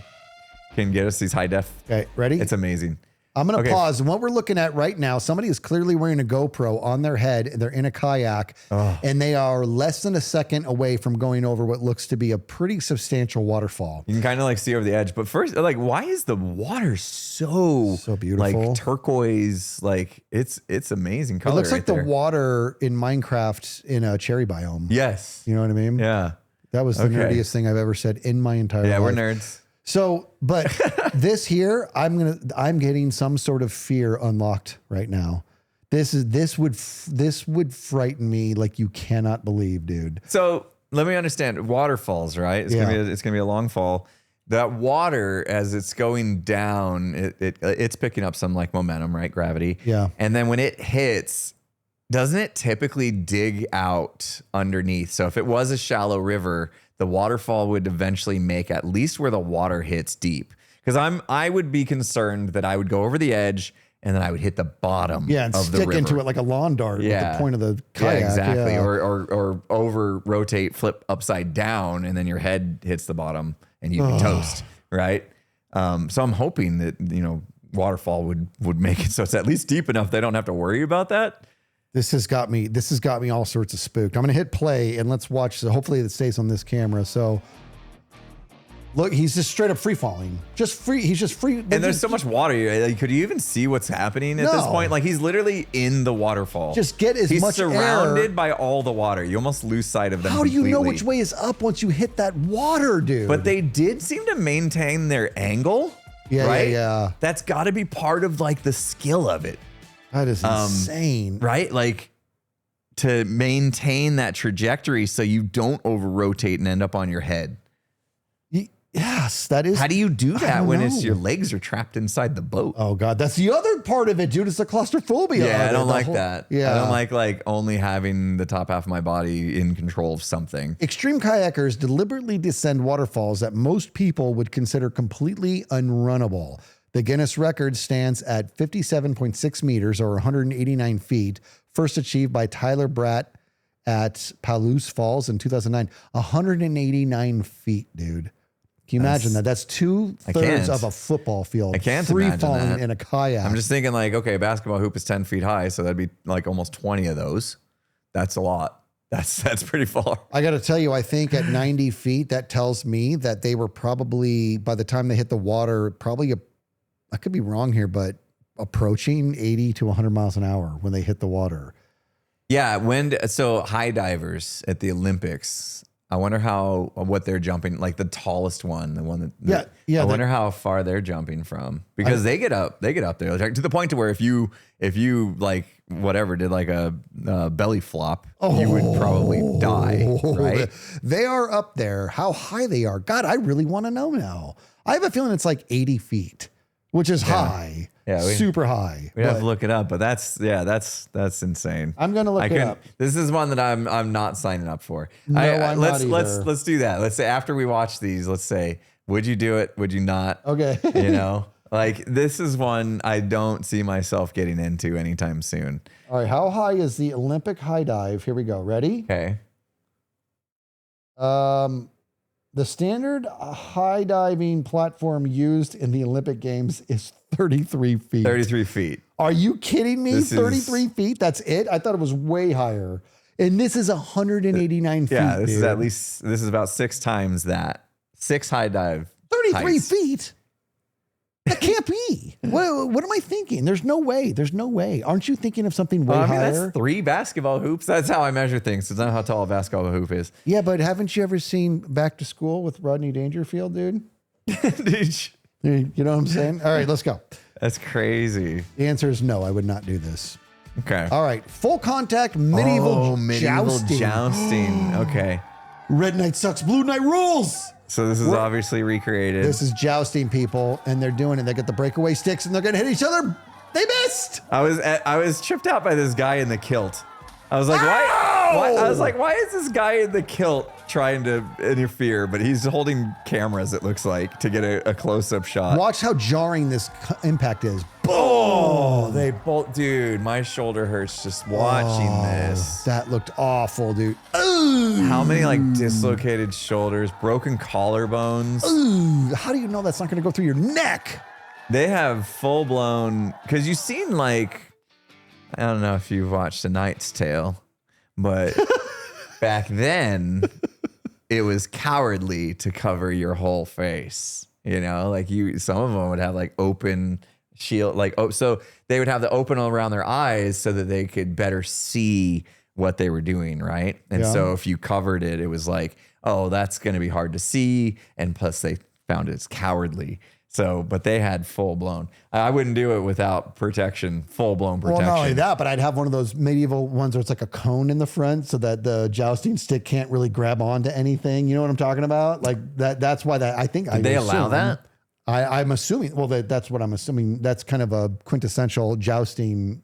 can get us these high def. Okay, ready? It's amazing. I'm going to pause. And what we're looking at right now, somebody is clearly wearing a GoPro on their head and they're in a kayak and they are less than a second away from going over what looks to be a pretty substantial waterfall. You can kind of like see over the edge, but first, like, why is the water so beautiful? Like turquoise, like it's amazing color. It looks like right the water in Minecraft in a cherry biome. Yes. You know what I mean? Yeah. That was the nerdiest thing I've ever said in my entire life. Yeah, we're nerds. So, but this here, I'm getting some sort of fear unlocked right now. This would frighten me like you cannot believe, dude. So let me understand waterfalls, right? It's gonna be a long fall. That water, as it's going down, it's picking up some like momentum, right? Gravity. Yeah. And then when it hits, doesn't it typically dig out underneath? So if it was a shallow river, the waterfall would eventually make at least where the water hits deep. Because I would be concerned that I would go over the edge and then I would hit the bottom. Yeah, and of the stick river. into it like a lawn dart with the point of the kayak. Yeah, exactly. Yeah. Or over rotate, flip upside down, and then your head hits the bottom and you'd be toast, right? So I'm hoping that waterfall would make it so it's at least deep enough they don't have to worry about that. This has got me all sorts of spooked. I'm going to hit play and let's watch. So hopefully it stays on this camera. So look, he's just straight up free falling. He's just free. And there's so much water. Like, could you even see what's happening at this point? Like he's literally in the waterfall. Just get as much air. He's surrounded by all the water. You almost lose sight of them. How do you know which way is up once you hit that water, dude? But they did seem to maintain their angle. Yeah, right? yeah. That's got to be part of like the skill of it. That is insane. Right? Like to maintain that trajectory so you don't over rotate and end up on your head. Yes, that is. How do you do that when your legs are trapped inside the boat? Oh God, that's the other part of it, dude. It's the claustrophobia. Yeah, I don't like that. Yeah, I don't like only having the top half of my body in control of something. Extreme kayakers deliberately descend waterfalls that most people would consider completely unrunnable. The Guinness record stands at 57.6 meters or 189 feet, first achieved by Tyler Bratt at Palouse Falls in 2009. 189 feet, dude. Can you imagine that? That's 2/3 of a football field. I can't free imagine falling that. in a kayak. I'm just thinking like, okay, a basketball hoop is 10 feet high, so that'd be like almost 20 of those. That's a lot. That's pretty far. I got to tell you, I think at 90 feet, that tells me that they were probably, by the time they hit the water, I could be wrong here, but approaching 80 to 100 miles an hour when they hit the water. Yeah. So high divers at the Olympics, I wonder what they're jumping, like the tallest one, the one that, I wonder how far they're jumping from, because they get up there like, to the point to where if you like whatever did like a belly flop, you would probably die, right? They are up there. How high they are. God, I really want to know now. I have a feeling it's like 80 feet. Which is high, super high. We have to look it up, but that's insane. I'm gonna look it up. This is one that I'm not signing up for. No, I'm not either. Let's do that. Let's say after we watch these, let's say, would you do it? Would you not? Okay. Like this is one I don't see myself getting into anytime soon. All right, how high is the Olympic high dive? Here we go. Ready? Okay. The standard high diving platform used in the Olympic Games is 33 feet. 33 feet. Are you kidding me? 33 feet? That's it? I thought it was way higher. And this is 189 feet. Yeah, this is about 6 times that. 6 high dive. 33 feet? That can't be. What am I thinking? There's no way. There's no way. Aren't you thinking of something way higher? That's 3 basketball hoops. That's how I measure things. It's not how tall a basketball hoop is. Yeah, but haven't you ever seen Back to School with Rodney Dangerfield, dude? You know what I'm saying? All right, let's go. That's crazy. The answer is no. I would not do this. Okay. All right. Full contact medieval jousting. jousting. Okay. Red Knight sucks. Blue Knight rules. So this is obviously recreated. This is jousting, people, and they're doing it. They get the breakaway sticks, and they're going to hit each other. They missed. I was tripped out by this guy in the kilt. I was like, why? I was like, why is this guy in the kilt trying to interfere? But he's holding cameras, it looks like, to get a close-up shot. Watch how jarring this impact is. Oh, they both, dude, my shoulder hurts just watching this. That looked awful, dude. Ooh. How many like dislocated shoulders, broken collarbones? Ooh. How do you know that's not going to go through your neck? They have full-blown, because you've seen like, I don't know if you've watched A Knight's Tale, but back then it was cowardly to cover your whole face. You know, like some of them would have like open shield, like, so they would have the open around their eyes so that they could better see what they were doing, right? And so if you covered it, it was like, oh, that's going to be hard to see. And plus they found it's cowardly. So, but they had full blown. I wouldn't do it without protection, full blown protection. Well, not only that, but I'd have one of those medieval ones where it's like a cone in the front so that the jousting stick can't really grab onto anything. You know what I'm talking about? Like that. That's why that I think. Did they allow that? I'm assuming. Well, that's what I'm assuming. That's kind of a quintessential jousting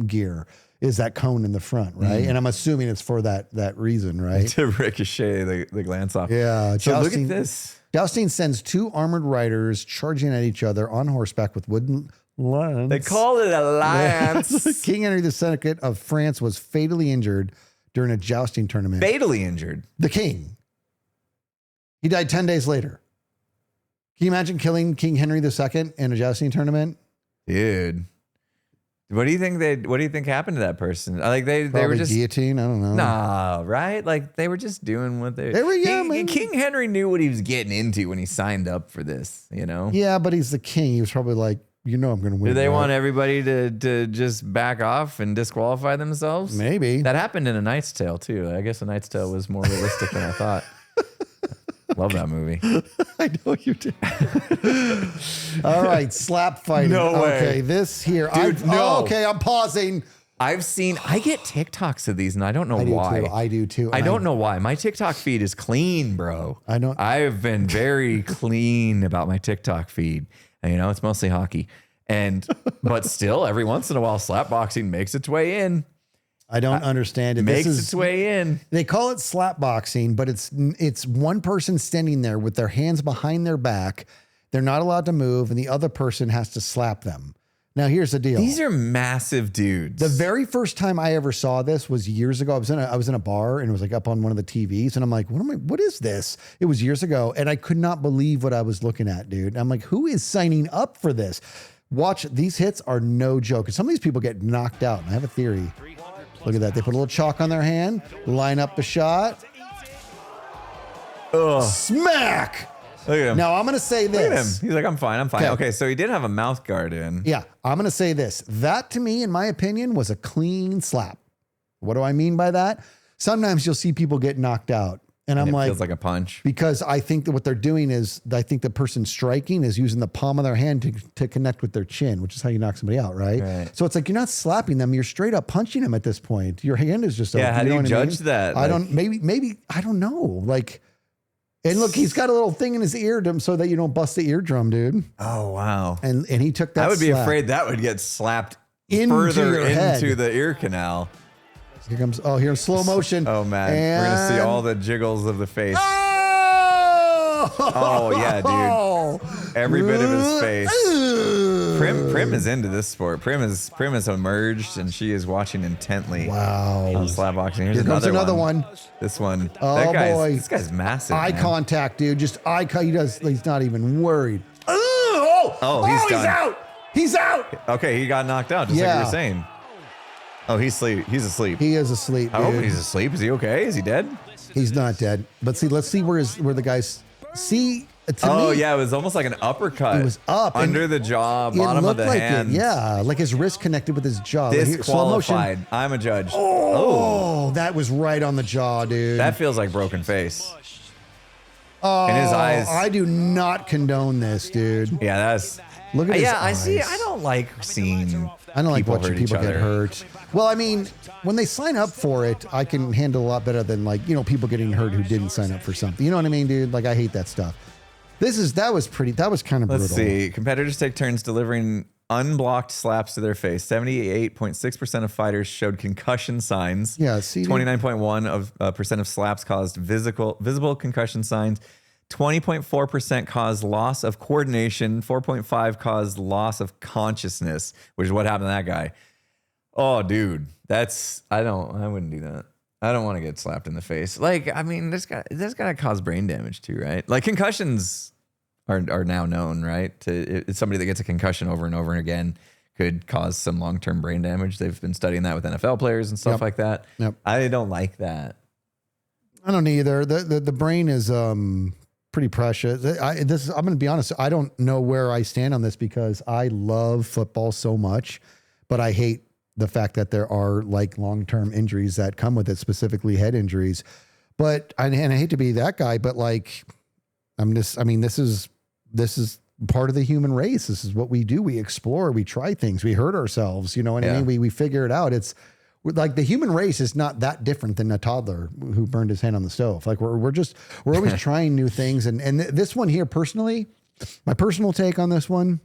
gear. Is that cone in the front, right? And I'm assuming it's for that reason, right? To ricochet the glance off. Yeah. So look at this. Jousting sends two armored riders charging at each other on horseback with wooden lance. They call it a lance. King Henry II of France was fatally injured during a jousting tournament. Fatally injured? The king. He died 10 days later. Can you imagine killing King Henry II in a jousting tournament? Dude. What do you think happened to that person? Like they were just guillotine. I don't know. Nah, right? Like they were just doing what they were. King Henry knew what he was getting into when he signed up for this. You know. Yeah, but he's the king. He was probably like, I'm going to win. Do they want everybody to just back off and disqualify themselves? Maybe that happened in A Knight's Tale too. I guess A Knight's Tale was more realistic than I thought. Love that movie. I know you did. All right, slap fighting. No way. Okay, this here. Dude, no. Okay, I'm pausing. I get TikToks of these and I don't know why. I do too. I don't know why. My TikTok feed is clean, bro. I've been very clean about my TikTok feed. And, you know, it's mostly hockey. But still, every once in a while, slapboxing makes its way in. I don't understand it. Makes its way in. They call it slap boxing, but it's one person standing there with their hands behind their back. They're not allowed to move, and the other person has to slap them. Now, here's the deal. These are massive dudes. The very first time I ever saw this was years ago. I was in a bar, and it was like up on one of the TVs, and I'm like, what is this? It was years ago, and I could not believe what I was looking at, dude. I'm like, who is signing up for this? Watch, these hits are no joke. And some of these people get knocked out, and I have a theory. Look at that. They put a little chalk on their hand, line up the shot. Ugh. Smack! Look at him. Now, I'm going to say this. Look at him. He's like, I'm fine. Okay, so he did have a mouth guard in. Yeah, I'm going to say this. That, to me, in my opinion, was a clean slap. What do I mean by that? Sometimes you'll see people get knocked out. And I'm like, feels like a punch. Because I think that what they're doing is, I think the person striking is using the palm of their hand to connect with their chin, which is how you knock somebody out, right? So it's like, you're not slapping them, you're straight up punching them at this point. Your hand is just how do you judge that? I don't, maybe, I don't know. Like, and look, he's got a little thing in his eardrum so that you don't bust the eardrum, dude. Oh, wow. And he took that I would be slap afraid that would get slapped into further your head. into the ear canal. Here comes, here's slow motion. Oh, man. We're going to see all the jiggles of the face. Oh, yeah, dude. Every bit of his face. Prim is into this sport. Prim has emerged, and she is watching intently. Wow. On slap boxing. Here comes another one. This one. Oh, boy. This guy's massive. Eye contact, dude. Just eye contact. He's not even worried. He's out. He's out. Okay, he got knocked out, just like you were saying. Oh, he's asleep. He's asleep. He is asleep. I hope he's asleep. Is he okay? Is he dead? He's not dead. But see, let's see where the guys see. Yeah, it was almost like an uppercut. It was up under the jaw, bottom of the hand. Yeah, like his wrist connected with his jaw. Disqualified. I'm a judge. Oh, that was right on the jaw, dude. That feels like broken face. And his eyes. I do not condone this, dude. Yeah, that's. Look at his eyes. I see. I don't like seeing. I don't like watching people get hurt. Well, I mean, when they sign up for it, I can handle a lot better than people getting hurt who didn't sign up for something. You know what I mean, dude? Like, I hate that stuff. That was kind of brutal. Let's see. Competitors take turns delivering unblocked slaps to their face. 78.6% of fighters showed concussion signs. Yeah, see, 29.1% of slaps caused visible concussion signs. 20.4% caused loss of coordination. 4.5% caused loss of consciousness, which is what happened to that guy. Oh, dude, I wouldn't do that. I don't want to get slapped in the face. Like, I mean, this got to cause brain damage too, right? Like, concussions are now known, right? It's somebody that gets a concussion over and over again could cause some long-term brain damage. They've been studying that with NFL players and stuff like that. Yep. I don't like that. I don't either. The brain is pretty precious. I'm going to be honest. I don't know where I stand on this because I love football so much, but I hate the fact that there are like long-term injuries that come with it, specifically head injuries. But and I hate to be that guy, but like this is part of the human race. This is what we do. We explore, we try things, we hurt ourselves. You know what I mean? We figure it out. It's like the human race is not that different than a toddler who burned his hand on the stove. Like we're always trying new things. And this one here, personally, my personal take on this one,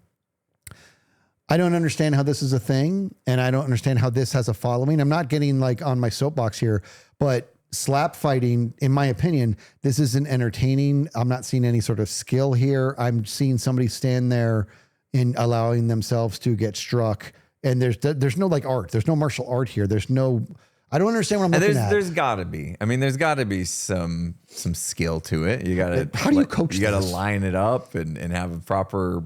I don't understand how this is a thing. And I don't understand how this has a following. I'm not getting like on my soapbox here, but slap fighting, in my opinion, this isn't entertaining. I'm not seeing any sort of skill here. I'm seeing somebody stand there and allowing themselves to get struck. And there's no like art. There's no martial art here. I don't understand what I'm looking at. There's gotta be. I mean, there's gotta be some skill to it. You gotta. How do you coach this? You gotta line it up and have a proper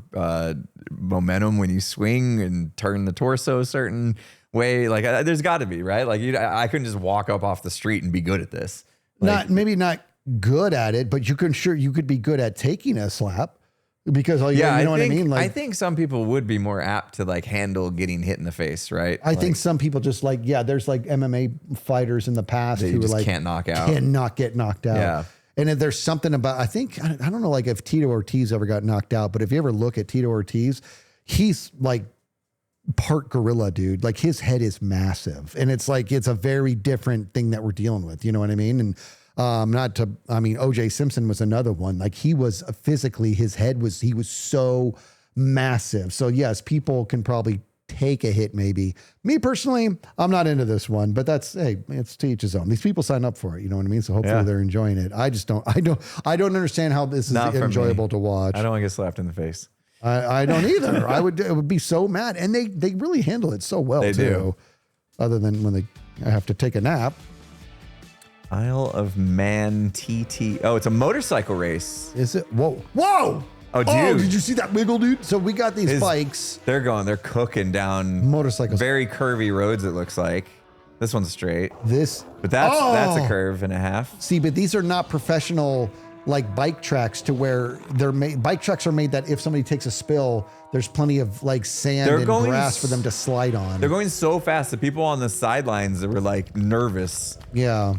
momentum when you swing and turn the torso a certain way. Like there's got to be, right? Like I couldn't just walk up off the street and be good at this. Like, maybe not good at it, but you could be good at taking a slap because you know what I mean? Like, I think some people would be more apt to like handle getting hit in the face, right? I think some people just like, there's like MMA fighters in the past who just like cannot get knocked out. Yeah. And if there's something about, I don't know, like if Tito Ortiz ever got knocked out, but if you ever look at Tito Ortiz, he's like part gorilla, dude. Like his head is massive, and it's a very different thing that we're dealing with. You know what I mean? And OJ Simpson was another one. Like he was physically, he was so massive. So yes, people can probably take a hit. Maybe me personally, I'm not into this one, but it's to each his own. These people sign up for it. You know what I mean? So hopefully they're enjoying it. I don't understand how this is enjoyable to watch. I don't want to get slapped in the face. I don't either. I would be so mad. And they really handle it so well too. Do. Other than when I have to take a nap. Isle of Man TT. Oh, it's a motorcycle race. Is it? Whoa. Whoa! Oh, dude. Oh, did you see that wiggle, dude? So we got these bikes. They're cooking down motorcycles. Very curvy roads, it looks like. This one's straight. But that's a curve and a half. See, but these are not professional like bike tracks to where bike tracks are made that if somebody takes a spill, there's plenty of like sand and grass for them to slide on. They're going so fast. The people on the sidelines were like nervous. Yeah.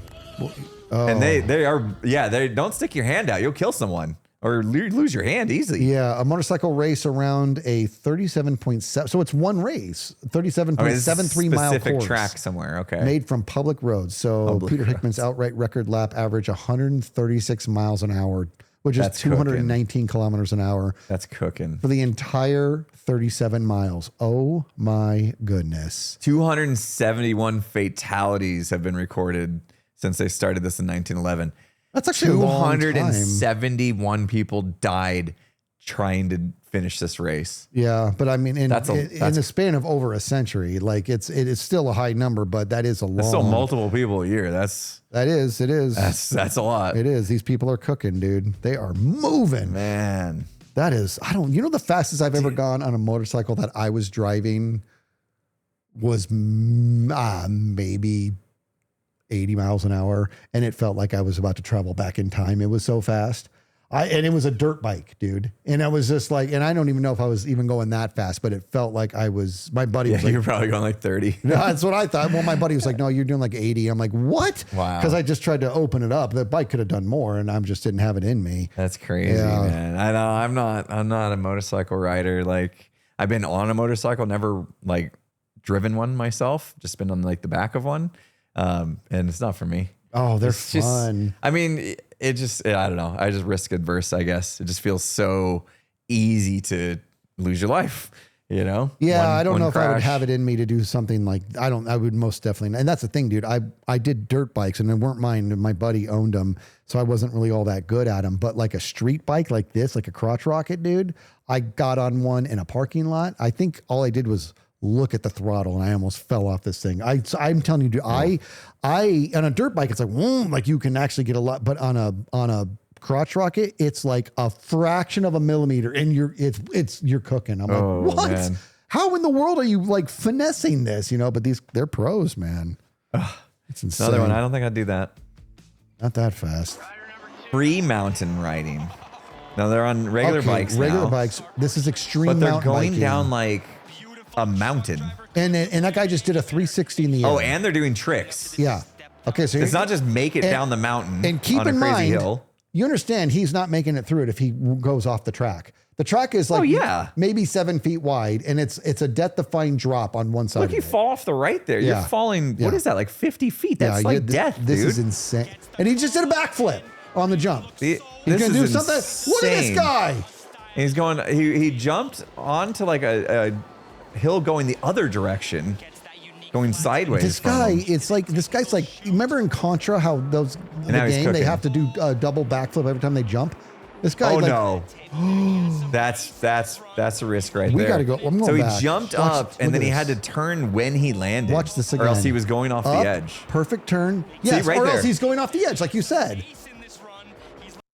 And they don't stick your hand out. You'll kill someone or lose your hand easily. Yeah. A motorcycle race around a 37.7. So it's one race, 37.73 mile course. Specific track somewhere. Okay. Made from public roads. So Peter Hickman's outright record lap average 136 miles an hour, which is 219 kilometers an hour. That's cooking. For the entire 37 miles. Oh my goodness. 271 fatalities have been recorded since they started this in 1911. That's actually 271 people died trying to finish this race. Yeah, but I mean, in the span of over a century, like it is still a high number, but that is a long. That's still multiple people a year. It is. That's a lot. It is. These people are cooking, dude. They are moving, man. That is. The fastest I've ever gone on a motorcycle that I was driving was maybe 80 miles an hour, and it felt like I was about to travel back in time. It was so fast. And it was a dirt bike, dude. And I was just like, and I don't even know if I was even going that fast, but it felt like my buddy was like, you're probably going like 30. No, that's what I thought. Well, my buddy was like, no, you're doing like 80. I'm like, what? Wow. Because I just tried to open it up. The bike could have done more and I just didn't have it in me. That's crazy, man. I know I'm not a motorcycle rider. Like I've been on a motorcycle, never like driven one myself, just been on like the back of one. And it's not for me. Oh, they're it's fun. Just, I mean, I don't know. I just risk adverse, I guess. It just feels so easy to lose your life, you know? Yeah, I don't know if I would have it in me to do something like, I would most definitely. And that's the thing, dude. I did dirt bikes and they weren't mine. And my buddy owned them. So I wasn't really all that good at them. But like a street bike like this, like a crotch rocket, dude, I got on one in a parking lot. I think all I did was look at the throttle and I almost fell off this thing. I'm telling you, dude, I on a dirt bike, it's like you can actually get a lot, but on a crotch rocket, it's like a fraction of a millimeter and you're cooking. I'm like, what? Man. How in the world are you like finessing this? You know, but they're pros, man. It's insane. Another one. I don't think I'd do that. Not that fast. Free mountain riding. No, they're on regular bikes. Regular now, bikes. This is extreme. But they're mountain going biking. down like a mountain. And that guy just did a 360 in the air. Oh, and they're doing tricks. Yeah. Okay, so it's not just make it down the mountain and keep on a in crazy mind, hill. You understand he's not making it through it if he goes off the track. The track is like maybe 7 feet wide, and it's a death-defying drop on one side. Look, you fall off the right there. You're falling. What is that? Like 50 feet? That's like death, dude. This is insane. And he just did a backflip on the jump. He's gonna do something. Look at this guy. He's going. He jumped onto like a hill going the other direction, going sideways. This guy's like, remember in Contra how those in the game they have to do a double backflip every time they jump? This guy. Oh no, that's a risk right there. We gotta go. I'm going so back. He jumped up and then he had to turn when he landed. Watch this again. Or else he was going off the edge. Perfect turn. Yes, right or there. else he's going off the edge, like you said.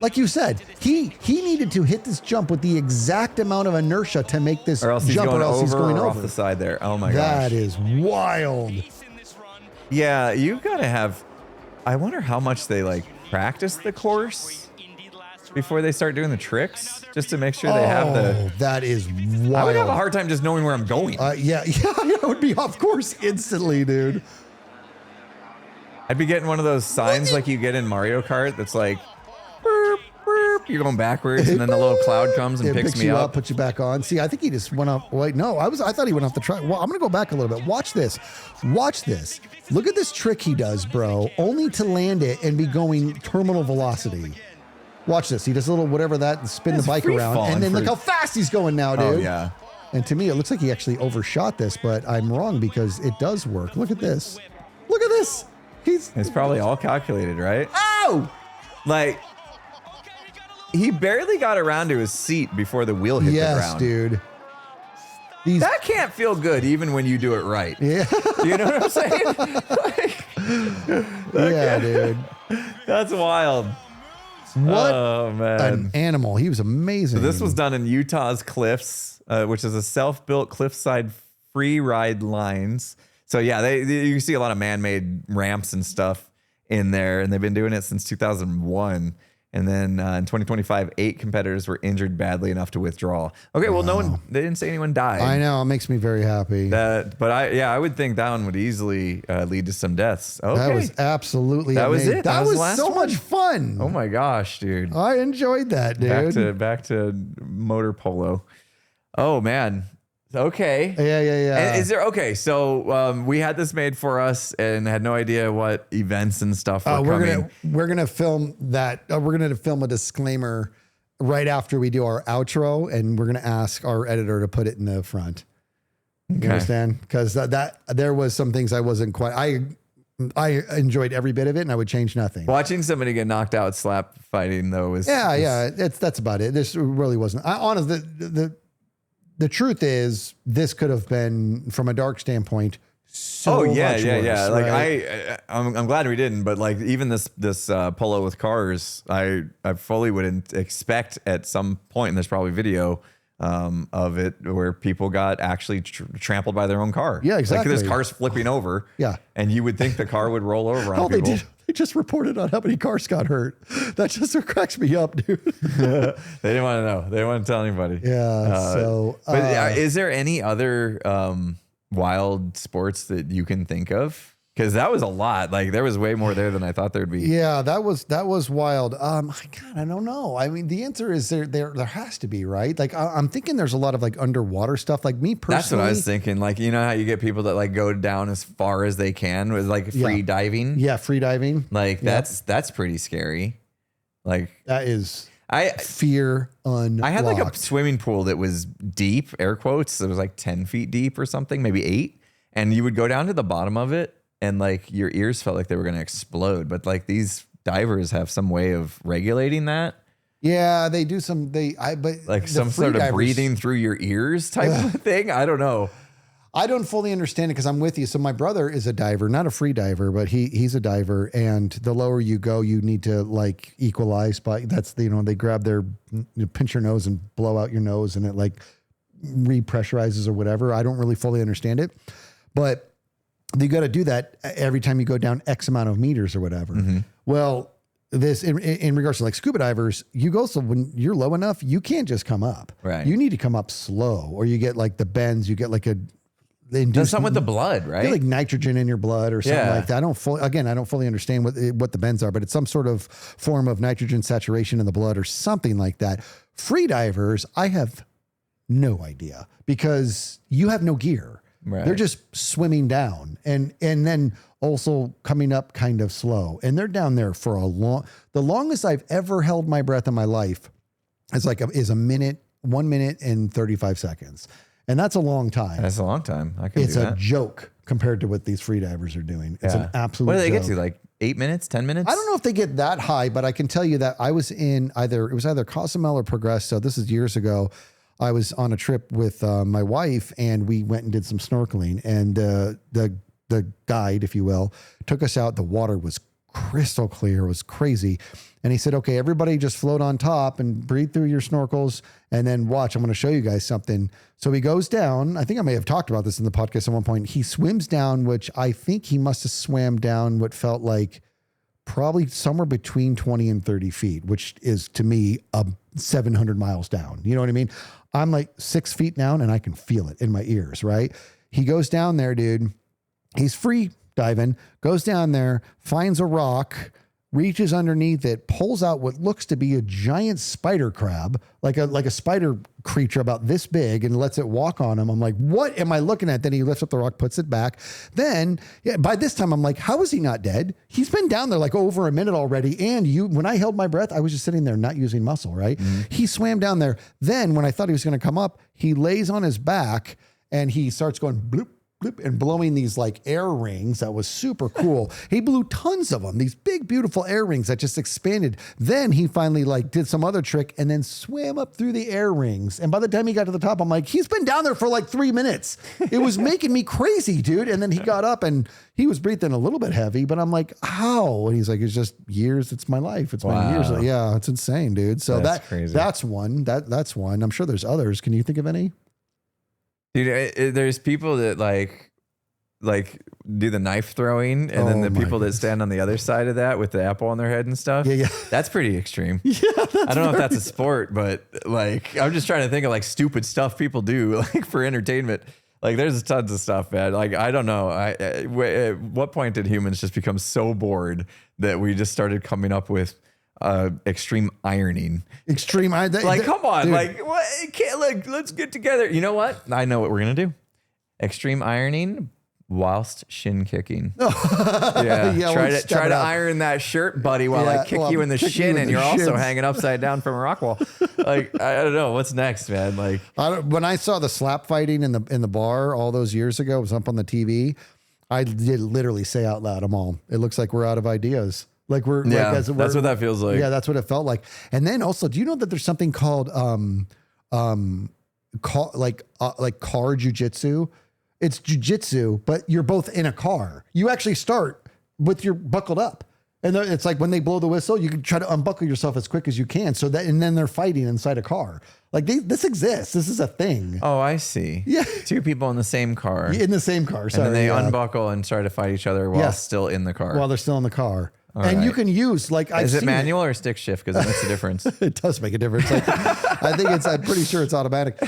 Like you said, he needed to hit this jump with the exact amount of inertia to make this or else he's jump, going or else he's going over off the side there. Oh my gosh. That is wild. Yeah, you gotta have. I wonder how much they like practice the course before they start doing the tricks, just to make sure they have the. That is wild. I would have a hard time just knowing where I'm going. Yeah, I would be off course instantly, dude. I'd be getting one of those signs like you get in Mario Kart that's like. You're going backwards, and then the little cloud comes and picks me you up. Puts you back on. See, I think he just went off. Wait, no, I thought he went off the track. Well, I'm gonna go back a little bit. Watch this. Watch this. Look at this trick he does, bro. Only to land it and be going terminal velocity. Watch this. He does a little whatever that and spin the bike around, and then look how fast he's going now, dude. Oh yeah. And to me, it looks like he actually overshot this, but I'm wrong because it does work. Look at this. Look at this. It's probably all calculated, right? Oh! Like. He barely got around to his seat before the wheel hit the ground. Yes, dude. That can't feel good even when you do it right. Yeah. You know what I'm saying? Yeah, dude. That's wild. What man. An animal. He was amazing. So this was done in Utah's cliffs, which is a self-built cliffside free ride lines. So yeah, you see a lot of man-made ramps and stuff in there, and they've been doing it since 2001. And then in 2025, 8 competitors were injured badly enough to withdraw. Okay, well, they didn't say anyone died. I know, it makes me very happy. But I would think that one would easily lead to some deaths. Okay. That was absolutely that amazing. was it. That was so much fun. Oh my gosh, dude. I enjoyed that, dude. Back to motor polo. Oh man. Okay. Yeah. And is there so we had this made for us and had no idea what events and stuff were coming. We're gonna film that. We're gonna film a disclaimer right after we do our outro, and we're gonna ask our editor to put it in the front. You understand? Because that there was some things I wasn't quite. I enjoyed every bit of it, and I would change nothing. Watching somebody get knocked out slap fighting though is that's about it. This really wasn't. The truth is, this could have been, from a dark standpoint, so much worse, Like right? I'm glad we didn't, but like even this polo with cars, I fully wouldn't expect at some point, and there's probably video of it where people got actually trampled by their own car. Yeah, exactly. Like this car's flipping over. Yeah, and you would think the car would roll over on people. They just reported on how many cars got hurt. That just cracks me up, dude. They didn't want to know. They didn't want to tell anybody. Yeah. But is there any other wild sports that you can think of? Because that was a lot. Like there was way more there than I thought there'd be. Yeah, that was wild. God, I don't know. I mean, the answer is there has to be, right? Like I'm thinking there's a lot of like underwater stuff. Like me personally, that's what I was thinking. Like you know how you get people that like go down as far as they can with like free diving. Yeah, free diving. Like that's pretty scary. Like that is fear unlocked. I had like a swimming pool that was deep, air quotes. It was like 10 feet deep or something, maybe 8, and you would go down to the bottom of it. And like your ears felt like they were going to explode, but like these divers have some way of regulating that. Yeah, they do some. But like some sort of breathing through your ears type of thing. I don't know. I don't fully understand it because I'm with you. So my brother is a diver, not a free diver, but he's a diver. And the lower you go, you need to like equalize. But that's they grab pinch your nose and blow out your nose, and it like repressurizes or whatever. I don't really fully understand it, but you got to do that every time you go down X amount of meters or whatever. Mm-hmm. Well, this in regards to like scuba divers, so when you're low enough, you can't just come up. Right. You need to come up slow, or you get like the bends. You get like does something with the blood, right? You get like nitrogen in your blood or something like that. I don't fully understand what the bends are, but it's some sort of form of nitrogen saturation in the blood or something like that. Free divers, I have no idea because you have no gear. Right. They're just swimming down and then also coming up kind of slow. And they're down there for the longest I've ever held my breath in my life is 1 minute and 35 seconds. And that's a long time. That's a long time. I can do that. It's a joke compared to what these free divers are doing. It's an absolute What do they joke. get to? Like 8 minutes, 10 minutes? I don't know if they get that high, but I can tell you that I was in either Cozumel or Progresso. This is years ago. I was on a trip with my wife, and we went and did some snorkeling. And the guide, if you will, took us out. The water was crystal clear. It was crazy. And he said, "Okay, everybody, just float on top and breathe through your snorkels, and then watch. I'm going to show you guys something." So he goes down. I think I may have talked about this in the podcast at one point. He swims down, which I think he must have swam down what felt like probably somewhere between 20 and 30 feet, which is to me 700 miles down. You know what I mean? I'm like 6 feet down and I can feel it in my ears, right? He goes down there, dude. He's free diving, goes down there, finds a rock, reaches underneath it, pulls out what looks to be a giant spider crab, like a spider creature about this big, and lets it walk on him. I'm like, what am I looking at? Then he lifts up the rock, puts it back. Then by this time, I'm like, how is he not dead? He's been down there like over a minute already. And when I held my breath, I was just sitting there not using muscle, right? Mm-hmm. He swam down there. Then when I thought he was going to come up, he lays on his back and he starts going bloop, bloop, and blowing these like air rings. That was super cool. He blew tons of them, these big, beautiful air rings that just expanded. Then he finally like did some other trick and then swam up through the air rings. And by the time he got to the top, I'm like, he's been down there for like 3 minutes. It was making me crazy, dude. And then he got up and he was breathing a little bit heavy, but I'm like, how? And he's like, it's just years. It's my life. It's been years. Yeah, it's insane, dude. So that's crazy. That's one. That's one. I'm sure there's others. Can you think of any? Dude, there's people that like do the knife throwing, and then the people that stand on the other side of that with the apple on their head and stuff. Yeah. That's pretty extreme. Yeah, I don't know if that's a sport, but like I'm just trying to think of like stupid stuff people do like for entertainment. Like there's tons of stuff, man. Like I don't know. At what point did humans just become so bored that we just started coming up with extreme ironing? Come on, dude. Like what? Let's get together. You know what? I know what we're gonna do. Extreme ironing whilst shin kicking. Try to iron that shirt, buddy, while I kick you in the shin, and you're also hanging upside down from a rock wall. Like I don't know what's next, man. Like when I saw the slap fighting in the bar all those years ago, it was up on the TV. I did literally say out loud, "Amal, it looks like we're out of ideas." Like that's what that feels like. Yeah, that's what it felt like. And then also, do you know that there's something called car jujitsu? It's jujitsu, but you're both in a car. You actually start with your buckled up. And it's like when they blow the whistle, you can try to unbuckle yourself as quick as you can. And then they're fighting inside a car. Like this exists. This is a thing. Oh, I see. Yeah. 2 people in the same car. In the same car. Sorry, and then they unbuckle and try to fight each other while still in the car. While they're still in the car. And you can use is it manual or stick shift? Because that makes a difference. It does make a difference. I'm pretty sure it's automatic.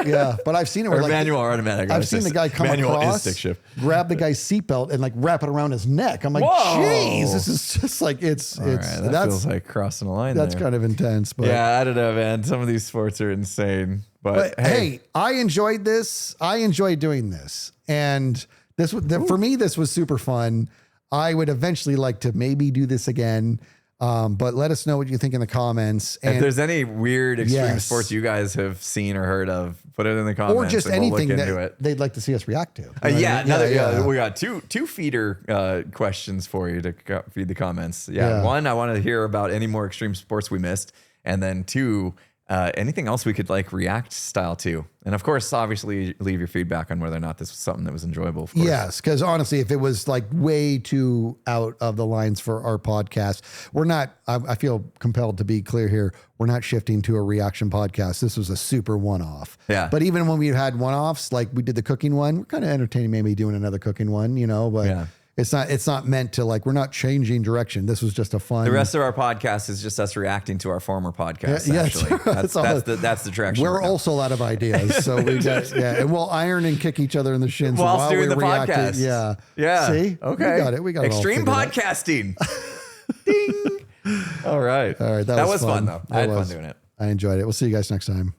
Yeah, but I've seen it where manual or automatic. I've seen the guy come across, stick shift. grab the guy's seatbelt and wrap it around his neck. I'm like, jeez, this is just that feels like crossing a line. That's kind of intense. But yeah, I don't know, man. Some of these sports are insane. But hey, I enjoyed this. I enjoyed doing this, and this was for me. This was super fun. I would eventually like to maybe do this again. But let us know what you think in the comments. And if there's any weird extreme sports you guys have seen or heard of, put it in the comments. Or just anything that they'd like to see us react to. We got two feeder questions for you to feed the comments. One, I want to hear about any more extreme sports we missed. And then two, anything else we could react style to. And of course, obviously leave your feedback on whether or not this was something that was enjoyable. Of course. Yes, because honestly, if it was way too out of the lines for our podcast, we're not, I feel compelled to be clear here. We're not shifting to a reaction podcast. This was a super one-off. Yeah. But even when we had one-offs, like we did the cooking one, we're kind of entertaining maybe doing another cooking one, but yeah. It's not meant to we're not changing direction. This was just a fun. The rest of our podcast is just us reacting to our former podcast. That's the direction. We're also out of ideas, so we got and we'll iron and kick each other in the shins while doing the podcast. Yeah. See, okay, we got it. Extreme podcasting. Ding. All right. That was fun though. I had fun doing it. I enjoyed it. We'll see you guys next time.